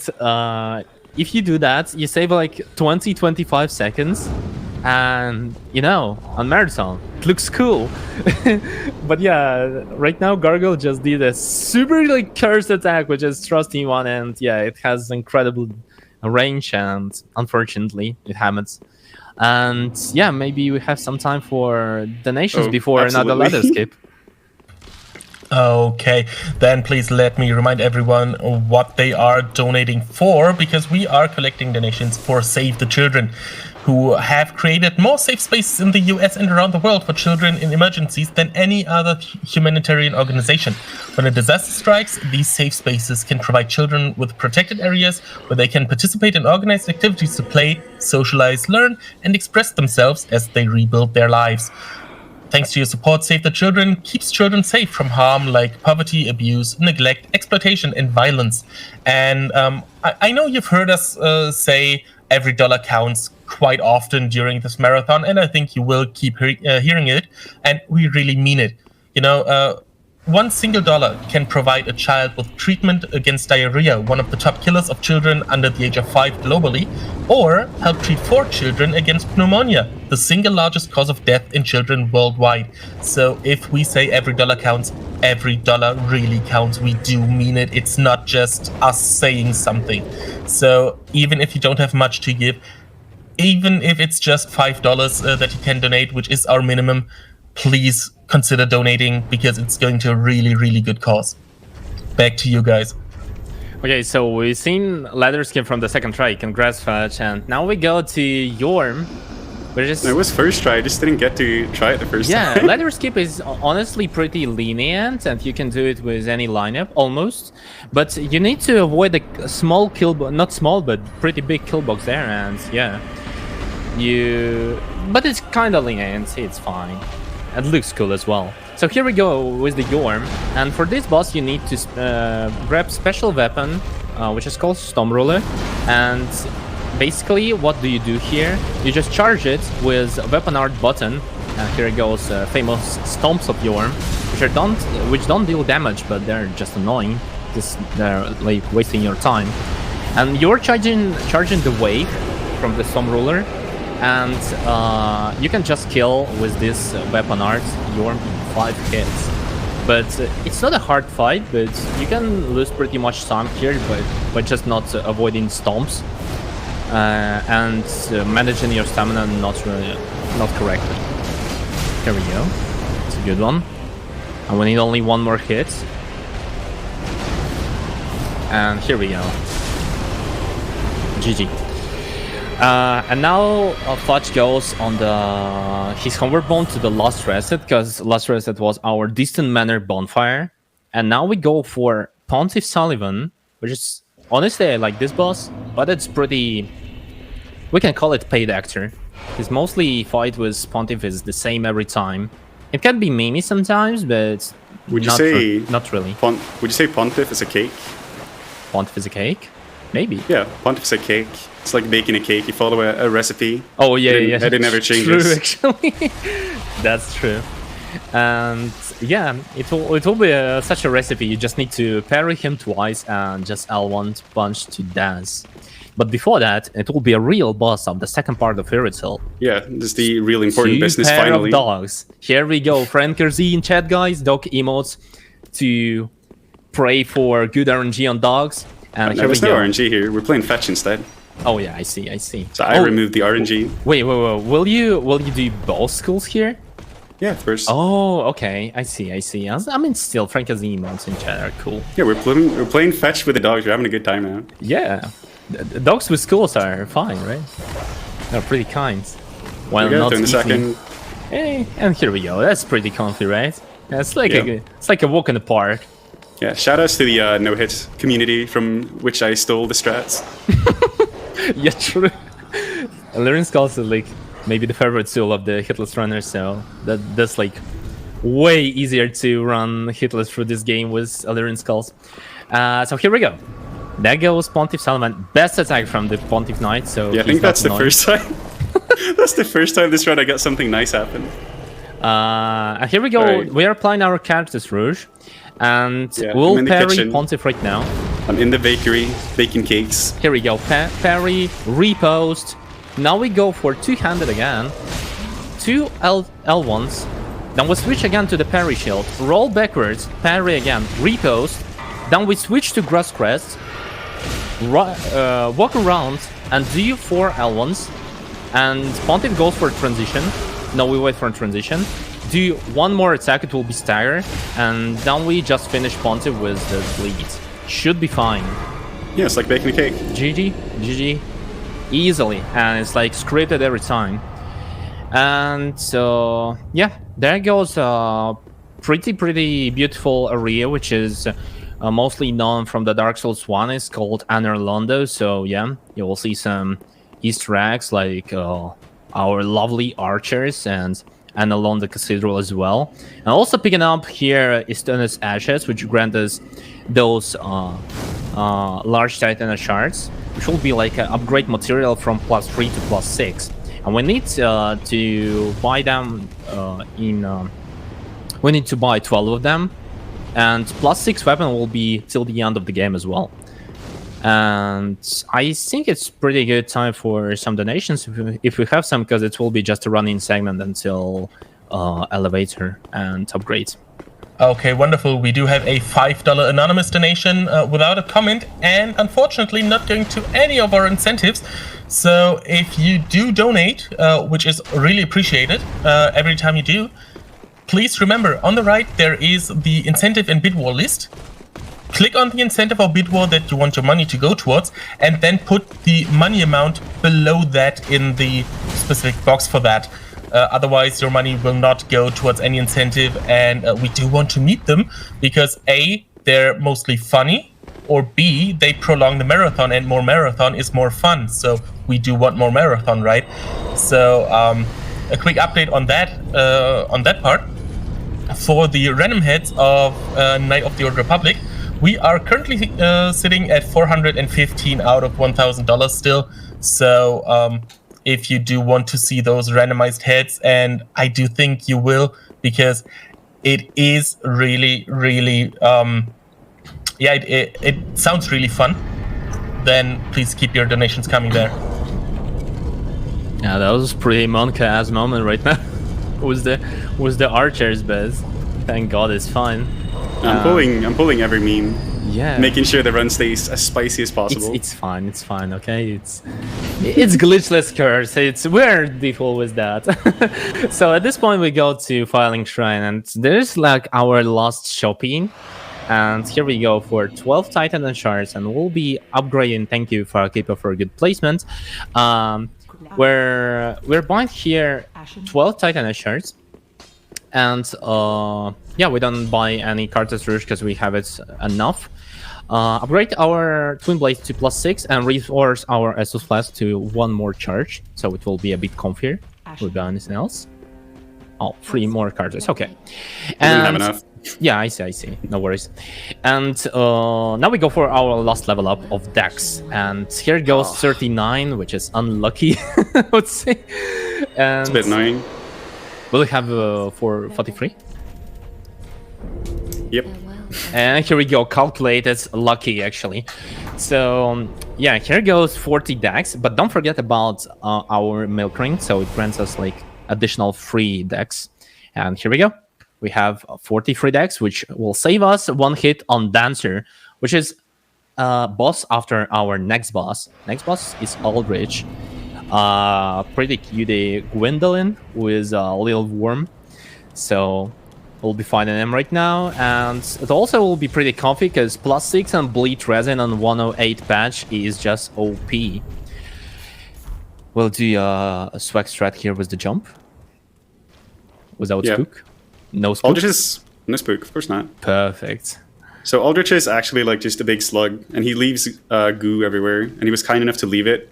if you do that, you save like 20-25 seconds. And, you know, on Marathon, it looks cool. But yeah, right now Gargoyle just did a super like cursed attack, which is trusty one, and yeah, it has incredible range, and unfortunately it happens. And yeah, maybe we have some time for donations before absolutely. another ladder escape. Okay, then please let me remind everyone what they are donating for, because we are collecting donations for Save the Children, who have created more safe spaces in the US and around the world for children in emergencies than any other humanitarian organization. When a disaster strikes, these safe spaces can provide children with protected areas where they can participate in organized activities to play, socialize, learn, and express themselves as they rebuild their lives. Thanks to your support, Save the Children keeps children safe from harm like poverty, abuse, neglect, exploitation, and violence. And I know you've heard us say every dollar counts quite often during this marathon, and I think you will keep hearing it, and we really mean it. You know, one single dollar can provide a child with treatment against diarrhea, one of the top killers of children under the age of 5 globally, or help treat 4 children against pneumonia, the single largest cause of death in children worldwide. So if we say every dollar counts, every dollar really counts. We do mean it. It's not just us saying something. So even if you don't have much to give, even if it's just $5 that you can donate, which is our minimum, please consider donating, because it's going to a really, really good cause. Back to you guys. Okay, so we've seen ladder escape from the second try. Congrats, Fudge. And now we go to Yhorm. It was first try, I just didn't get to try it the first time. Yeah, ladder escape is honestly pretty lenient, and you can do it with any lineup, almost. But you need to avoid a small kill box, not small, but pretty big kill box there, and yeah. But it's kind of lenient, it's fine. It looks cool as well. So here we go with the Yhorm, and for this boss you need to grab special weapon, which is called Storm Ruler, and basically what do you do here? You just charge it with weapon art button, and here it goes, famous Stomps of Yhorm, which don't deal damage, but they're just annoying, they're like wasting your time. And you're charging the wave from the Storm Ruler, and you can just kill with this weapon art Yhorm in 5 hits. But it's not a hard fight, but you can lose pretty much time here by just not avoiding stomps and managing your stamina not correctly. Here we go. It's a good one. And we need only one more hit. And here we go. GG. And now Fudge goes on his homeward bound to the Lost Reset, because Lost Reset was our Distant Manor bonfire. And now we go for Pontiff Sullivan, which is, honestly, I like this boss, but it's pretty, we can call it paid actor. His mostly fight with Pontiff is the same every time. It can be memey sometimes, but not really. Would you say Pontiff is a cake? Pontiff is a cake? Maybe. Yeah, Pontiff's a cake. It's like baking a cake. You follow a recipe. Oh, yeah, yeah. And it never changes. True, actually. That's true. And yeah, it will be such a recipe. You just need to parry him twice and just L1 punch to dance. But before that, it will be a real boss of the second part of Irithyll. Yeah, this is the real important business Pair finally. of dogs. Here we go. Frankerzy in chat, guys. Dog emotes to pray for good RNG on dogs. And here we There's go. no RNG here. We're playing fetch instead. Oh yeah, I see. So I removed the RNG. Wait. Will you do both schools here? Yeah, of course. Oh, okay. I see. I mean, still, Frankerzy emotes in chat are cool. Yeah, we're playing fetch with the dogs. We're having a good time now. Yeah. The dogs with schools are fine, right? They're pretty kind. While not in a eating. second. Hey, and here we go. That's pretty comfy, right? Yeah, it's like a walk in the park. Yeah, shoutouts to the no-hit community from which I stole the strats. Yeah, true. Alluring Skulls is like maybe the favorite tool of the hitless runner, so that's like way easier to run hitless through this game with Alluring Skulls. So here we go. There goes Pontiff Settlement. Best attack from the Pontiff Knight. So Yeah, I think that's the first time. That's the first time this run I got something nice happen. And here we go. Right. We are applying our characters rouge, and Yeah, I'm we'll in the parry kitchen. Pontiff right now. I'm in the bakery baking cakes. Here we go. Parry, repost. Now we go for two-handed again. Two L1s. Then we switch again to the parry shield. Roll backwards. Parry again. Repost. Then we switch to Grass Crest. Walk around and do 4 L1s. And Pontiff goes for transition. No, we wait for a transition. Do one more attack, it will be stagger. And then we just finish Pontiff with the bleed. Should be fine. Yeah, it's like baking a cake. GG. Easily. And it's like scripted every time. And so, yeah, there goes a pretty beautiful area, which is mostly known from the Dark Souls 1. It's called Anor Londo. So, yeah, you will see some Easter eggs like our lovely archers and along the cathedral as well. And also picking up here is Istunus Ashes, which grant us those large Titan shards, which will be like an upgrade material from +3 to +6. And we need to buy them we need to buy 12 of them. And +6 weapon will be till the end of the game as well. And I think it's pretty good time for some donations if we have some, because it will be just a running segment until elevator and upgrades. Okay, wonderful. We do have a $5 anonymous donation without a comment, and unfortunately not going to any of our incentives. So if you do donate, which is really appreciated every time you do, please remember, on the right there is the incentive and bid war list. Click on the incentive or bid war that you want your money to go towards, and then put the money amount below that in the specific box for that. Otherwise, your money will not go towards any incentive, and we do want to meet them because A, they're mostly funny, or B, they prolong the marathon, and more marathon is more fun. So we do want more marathon, right? So a quick update on that part. For the random heads of Knight of the Old Republic, we are currently sitting at $415 out of $1,000 still. So if you do want to see those randomized heads, and I do think you will, because it is really, it sounds really fun, then please keep your donations coming there. Yeah, that was pretty Monka-ass moment right now. was the archer's best. Thank God it's fine. I'm pulling every meme. Yeah. Making sure the run stays as spicy as possible. It's fine, okay? It's glitchless curse. We're default with that. So at this point we go to Filing Shrine, and there's like our last shopping. And here we go for 12 Titan and shards, and we'll be upgrading. Thank you, Farkeeper, for a good placement. We're buying here 12 Titan and shards. And yeah, we don't buy any Carthus Rouge because we have it enough. Upgrade our Twin Blades to +6 and reinforce our Estus Flask to 1 more charge, so it will be a bit comfier without anything else. Oh, 3 more Carthus, okay. And have enough. Yeah, I see. No worries. And now we go for our last level up of Dex, and here goes 39, which is unlucky, I would say. And it's a bit annoying. Will we have for 43? Yep. And here we go, calculated lucky actually. So yeah, here goes 40 decks, but don't forget about our milk ring, so it grants us like additional 3 decks. And here we go, we have 43 decks, which will save us 1 hit on Dancer, which is boss after our next boss. Next boss is Aldrich. Pretty cute Gwendolyn with a little worm, so we'll be fighting him right now. And it also will be pretty comfy because +6 and bleed resin on 108 patch is just OP. We'll do a swag strat here with the jump without spook. No spook. Aldrich is no spook, of course not. Perfect. So Aldrich is actually like just a big slug, and he leaves goo everywhere, and he was kind enough to leave it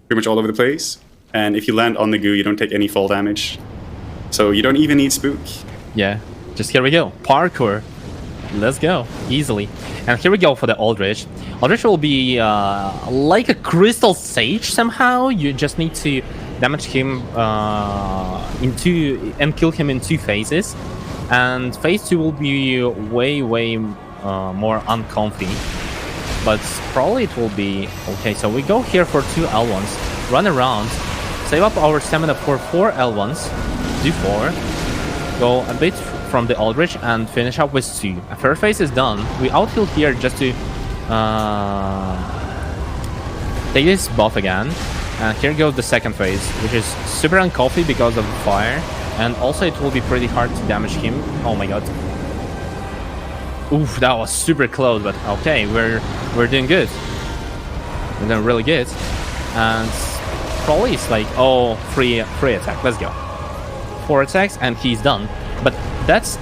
pretty much all over the place. And if you land on the goo, you don't take any fall damage. So you don't even need spook. Yeah, just here we go. Parkour. Let's go. Easily. And here we go for the Aldrich. Aldrich will be like a crystal sage somehow. You just need to damage him and kill him in 2 phases. And phase 2 will be way more uncomfy. But probably it will be okay. So we go here for 2 L1s, run around, save up our stamina for 4 L1s, do 4, go a bit from the Aldrich and finish up with 2. A fair phase is done. We outheal here just to take this buff again. And here goes the second phase, which is super uncomfy because of the fire. And also it will be pretty hard to damage him. Oh my god. Oof, that was super close, but okay, we're doing good. We're doing really good. And probably it's like, oh, free attack, let's go. 4 attacks and he's done. But that's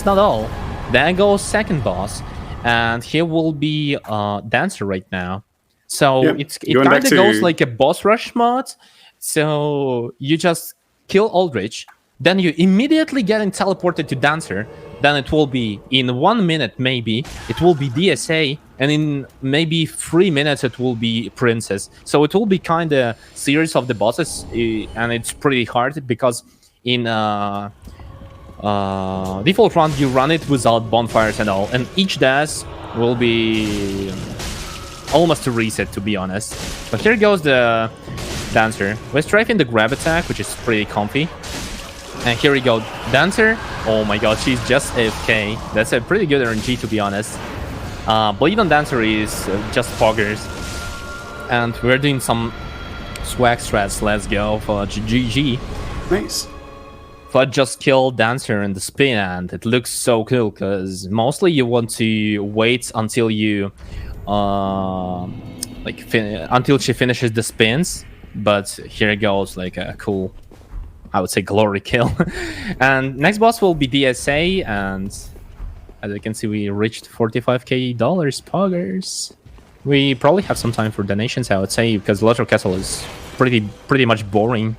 not all. Then goes second boss, and he will be Dancer right now. So it kind of goes like a boss rush mod. So you just kill Aldrich, then you immediately get teleported to Dancer. Then it will be in 1 minute maybe it will be DSA, and in maybe 3 minutes it will be Princess. So it will be kind of series of the bosses, and it's pretty hard because in default run you run it without bonfires and all, and each dash will be almost a reset, to be honest. But here goes the Dancer. We're strafing the grab attack, which is pretty comfy. And here we go, Dancer. Oh my god, she's just AFK. That's a pretty good RNG, to be honest. Bleed on Dancer is just poggers. And we're doing some swag strats. Let's go for GG. Nice. Fudge just killed Dancer in the spin, and it looks so cool because mostly you want to wait until you until she finishes the spins. But here it goes, like a cool, I would say, glory kill. And next boss will be DSA, and as you can see, we reached $45k poggers. We probably have some time for donations, I would say, because Lothric Castle is pretty much boring.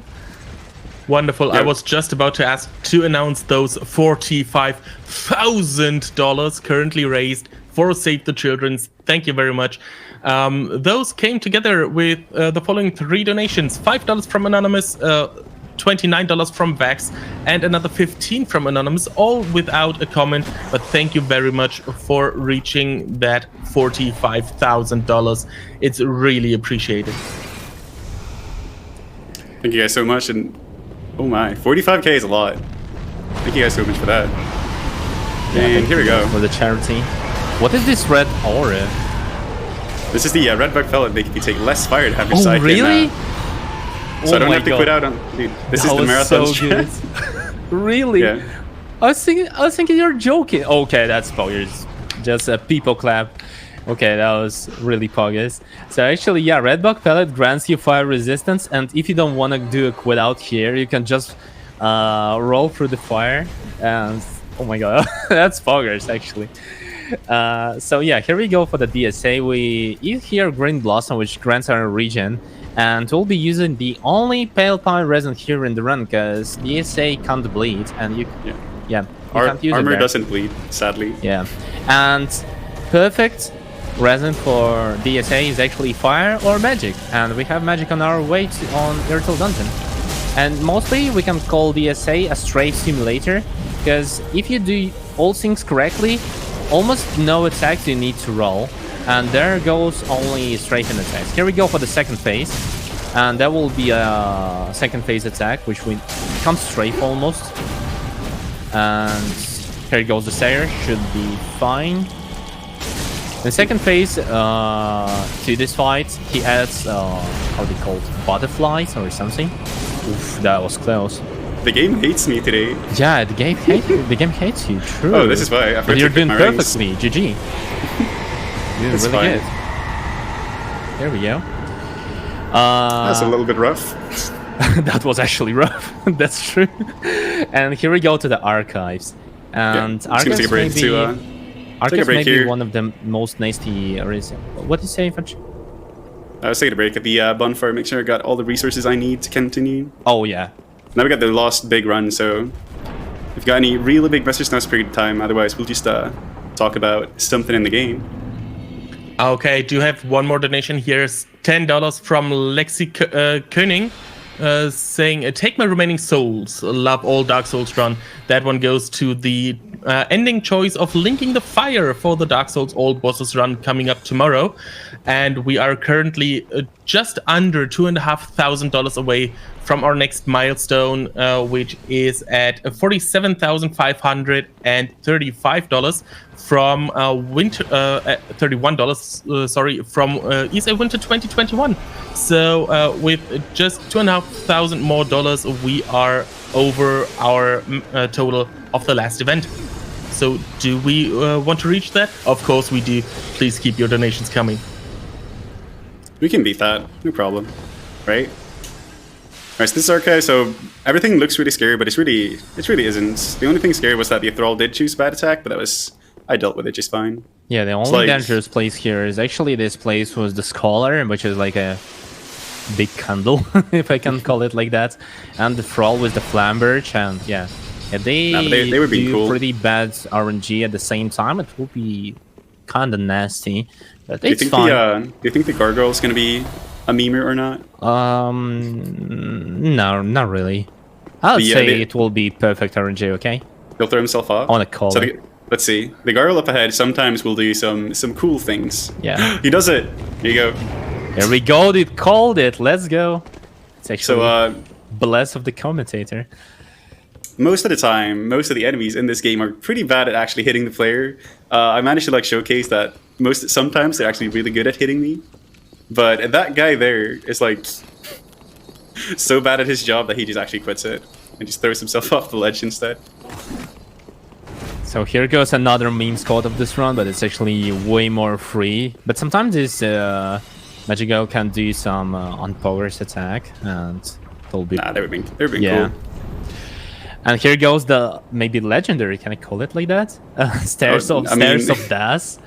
Wonderful. Yeah. I was just about to ask to announce those $45,000 currently raised for Save the Children's. Thank you very much. Those came together with the following 3 donations: $5 from Anonymous, $29 from Vax, and another $15 from Anonymous, all without a comment. But thank you very much for reaching that $45,000. It's really appreciated. Thank you guys so much. And oh my, 45k is a lot. Thank you guys so much for that. And here we go. For the charity. What is this red aura? This is the red bug pellet. They can take less fire to have your sidekick really? now. So I don't have to quit out on. Dude, this is the marathon strat. Really? Yeah. I was thinking you're joking. Okay, that's poggers. Just a people clap. Okay, that was really poggers. So actually, yeah, red bug pellet grants you fire resistance, and if you don't want to do a quit out here, you can just roll through the fire. And oh my god, that's poggers actually. So yeah, here we go for the DSA. We eat here Green Blossom, which grants our regen, and we'll be using the only Pale Pine resin here in the run because DSA can't bleed, and you can't use armor it doesn't bleed, sadly. Yeah, and perfect resin for DSA is actually fire or magic, and we have magic on our way on Irithyll dungeon. And mostly we can call DSA a straight simulator, because if you do all things correctly, almost no attacks you need to roll, and there goes only straight in attacks. Here we go for the second phase, and that will be a second phase attack, which will come strafe almost. And here goes the Sayer, should be fine. The second phase to this fight, he adds how they called butterflies or something. Oof, that was close. The game hates me today. Yeah, the game hates you. True. Oh, this is why. But you're doing perfectly. GG. You're doing That's really fine. good. There we go. That's a little bit rough. That was actually rough. That's true. And here we go to the archives. And Yeah, seems like a break to archives break may be here. one of the most nasty areas. What do you say, Fudge? I was taking a break at the bonfire, make sure I got all the resources I need to continue. Oh yeah. Now we got the last big run, so if you've got any really big messages, now's a pretty good time. Otherwise, we'll just talk about something in the game. Okay, do you have one more donation? Here's $10 from Lexi Koenig, saying, take my remaining souls. Love all Dark Souls run. That one goes to the ending choice of linking the fire for the Dark Souls all bosses run coming up tomorrow. And we are currently just under $2,500 away from our next milestone, which is at $47,535 from winter, $31, sorry, from ESA Winter 2021. So with just $2,500 more dollars, we are over our total of the last event. So do we want to reach that? Of course we do. Please keep your donations coming. We can beat that, no problem, right? Alright, so this is Archive, so everything looks really scary, but it really isn't. The only thing scary was that the Thrall did choose bad attack, but I dealt with it just fine. Yeah, the only dangerous place here is actually this place was the Scholar, which is like a big candle, if I can call it like that. And the Thrall with the Flamberge, and yeah, they were being do cool. pretty bad RNG at the same time. It will be kind of nasty, but it's fine. Do you think the Gargoyle's gonna be a memer or not? No, not really. I would say it will be perfect RNG, okay? He'll throw himself off? I want to call so it. Let's see. The Gargoyle up ahead sometimes will do some cool things. Yeah. He does it! Here you go. Here we go, dude. Called it. Let's go. It's actually So, bless of the commentator. most of the time, most of the enemies in this game are pretty bad at actually hitting the player. I managed to showcase that sometimes they're actually really good at hitting me. But that guy there is so bad at his job that he just actually quits it and just throws himself off the ledge instead. So here goes another meme squad of this run, but it's actually way more free. But sometimes this Magical can do some unpowered attack, and it'll be... Nah, they were being cool. And here goes the maybe legendary, can I call it like that? Stairs of Das,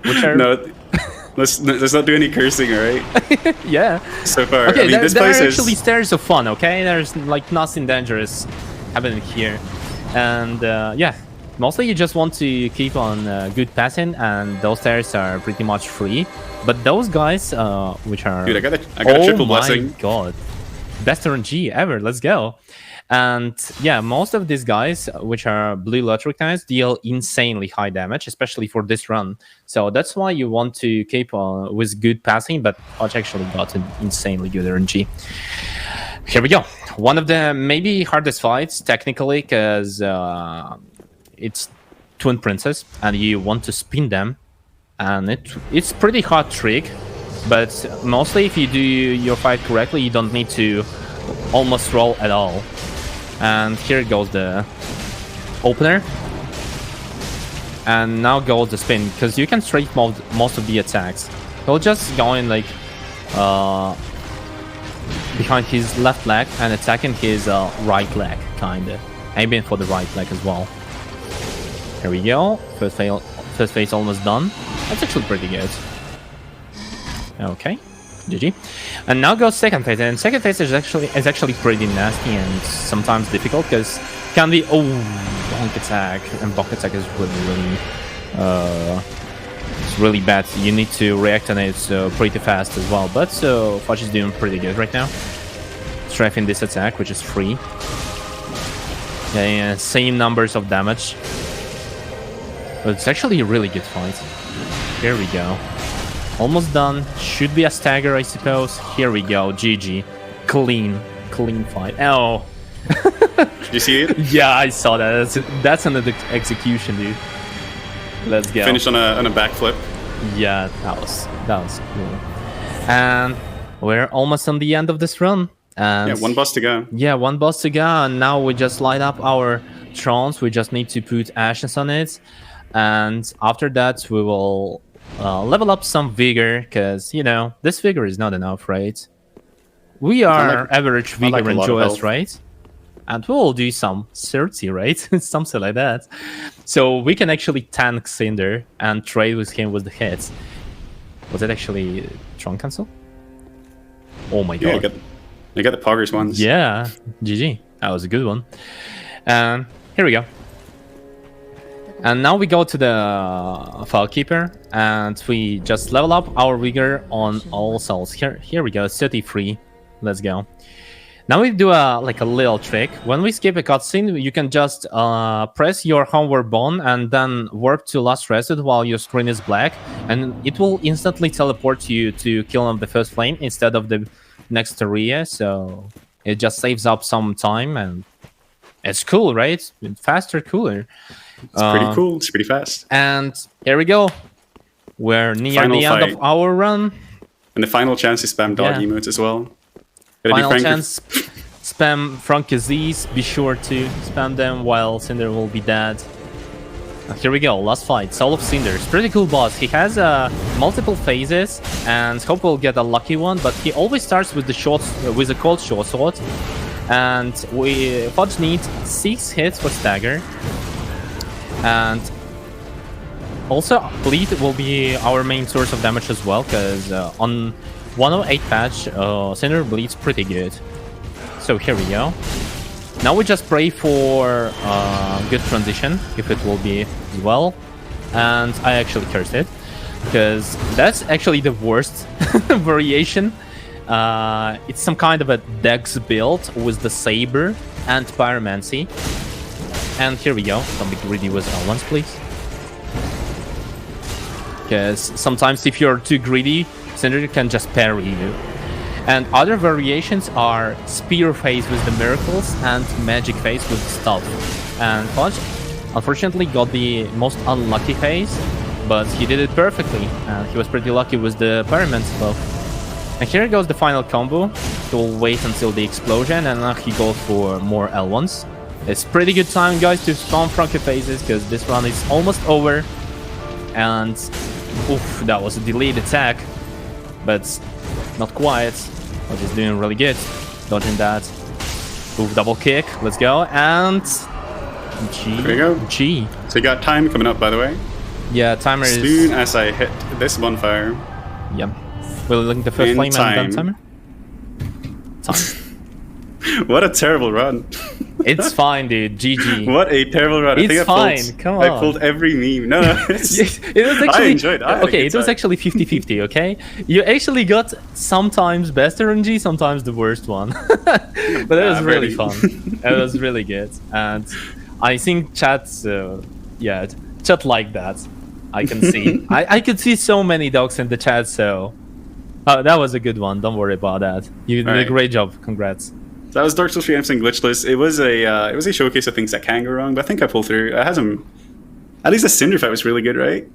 which are... No, let's not do any cursing, alright? Yeah. So far, Okay, this there place are is... actually stairs of fun, okay? There's nothing dangerous happening here. And yeah, mostly you just want to keep on good passing, and those stairs are pretty much free. But those guys, which are... Dude, I got a triple blessing. Oh my god. Best RNG ever, let's go. And yeah, most of these guys, which are blue Lothric guys, deal insanely high damage, especially for this run. So that's why you want to keep with good passing, but Fudge actually got an insanely good RNG. Here we go. One of the maybe hardest fights, technically, because it's Twin Princess, and you want to spin them. And it's pretty hard trick, but mostly if you do your fight correctly, you don't need to almost roll at all. And here goes the opener. And now goes the spin, because you can straight mode most of the attacks. He'll just go in behind his left leg and attacking his right leg, kinda. Aiming for the right leg as well. Here we go. First phase almost done. That's actually pretty good. Okay. GG. And now goes second phase, and second phase is actually pretty nasty and sometimes difficult, because can be bonk attack, and bonk attack is it's really bad. You need to react on it pretty fast as well, but Fudge is doing pretty good right now. strafing this attack, which is free. Yeah, same numbers of damage. But it's actually a really good fight. Here we go. Almost done. Should be a stagger, I suppose. Here we go. GG. Clean fight. Oh. Did you see it? Yeah, I saw that. That's an execution, dude. Let's go. Finished on a backflip. Yeah, that was cool. And we're almost on the end of this run. And Yeah, one boss to go. yeah, one boss to go, and now we just light up our thrones. We just need to put ashes on it, and after that we will level up some vigor, because you know this vigor is not enough, right? We are average vigor and joyous, right? And we'll do some 30, right? Something like that. So we can actually tank Cinder and trade with him with the hits. Was it actually Tron Cancel? Oh my god. Yeah, you got the poggers ones. Yeah, GG. That was a good one. Here we go. And now we go to the Filekeeper, and we just level up our vigor on all souls. Here we go, 33. Let's go. Now we do a little trick. When we skip a cutscene, you can just press your homeward bone and then warp to last rested while your screen is black, and it will instantly teleport you to kill on the first flame instead of the next area. So it just saves up some time, and it's cool, right? Faster, cooler. It's pretty cool. It's pretty fast. And here we go. We're near the end of our run. And the final chance to spam dog emotes as well. Final chance, spam Frank-Aziz. Be sure to spam them while Cinder will be dead. Here we go, last fight, Soul of Cinder. It's pretty cool boss. He has multiple phases, and hope we'll get a lucky one, but he always starts with the cold short sword. And Fudge needs 6 hits for stagger. And also, Bleed will be our main source of damage as well, because on 108 patch, Cinder bleeds pretty good. So here we go. Now we just pray for good transition, if it will be as well. And I actually cursed it, because that's actually the worst variation. It's some kind of a Dex build with the Saber and Pyromancy. And here we go. Don't be greedy with L1s, please. Because sometimes if you're too greedy, Cinder can just parry you. And other variations are Spear Phase with the Miracles and Magic Phase with the Stuff. And Fudge, unfortunately, got the most unlucky phase, but he did it perfectly. And he was pretty lucky with the Pyromancy buff. And here goes the final combo. He will wait until the explosion, and now he goes for more L1s. It's pretty good time, guys, to spawn Frankie phases, because this run is almost over. And oof, that was a delayed attack, but not quite. But he's doing really good, dodging that. Oof, double kick. Let's go, and G. There you go. G. So you got time coming up, by the way. Yeah, timer is. As soon as I hit this bonfire. Yep. We'll link the first flame and then timer. Time. What a terrible run. It's fine, dude. GG. What a terrible run. It's fine. Come on. I pulled every meme. No, it was actually, I enjoyed it. Okay, it was actually 50-50, okay? You actually got sometimes best RNG, sometimes the worst one. But it was really fun. It was really good. And I think chat like that. I can see. I could see so many dogs in the chat, so... that was a good one. Don't worry about that. You did a great job. Congrats. That was Dark Souls 3 and Glitchless. It was a showcase of things that can go wrong, but I think I pulled through. I had some... At least the Cinder fight was really good, right?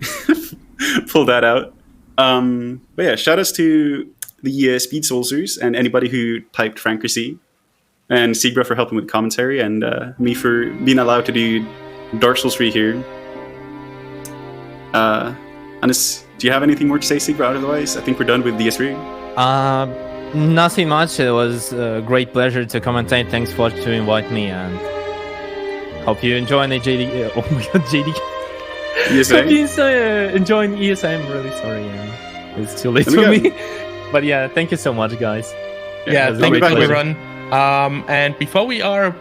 Pulled that out. But yeah, shout outs to the Speed Soulsers and anybody who typed Frankrissy, and Sigbra for helping with commentary, and me for being allowed to do Dark Souls 3 here. Anis, do you have anything more to say, Sigbra? Otherwise, I think we're done with DS3. Nothing much. It was a great pleasure to commentate. Thanks for to invite me, and hope you enjoy the JD. Oh my god, JD. Hope you enjoying ESA. I'm really sorry. It's too late for me. But yeah, thank you so much, guys. Yeah, thank you for the run. And before we are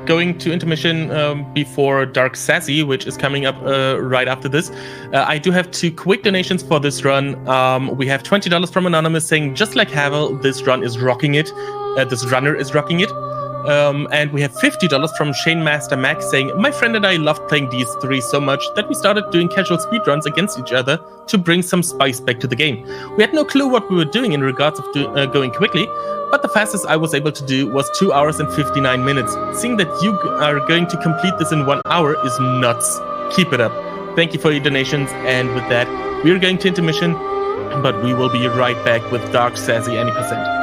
going to intermission before Dark Sassy, which is coming up right after this, I do have 2 quick donations for this run. We have $20 from Anonymous saying, just like Havel, this run is rocking it. this runner is rocking it. And we have $50 from Shane Master Max saying, my friend and I loved playing these three so much that we started doing casual speedruns against each other to bring some spice back to the game. We had no clue what we were doing in regards of going quickly, but the fastest I was able to do was 2 hours and 59 minutes. Seeing that you are going to complete this in 1 hour is nuts. Keep it up. Thank you for your donations, and with that, we are going to intermission, but we will be right back with Dark Sassy Any %.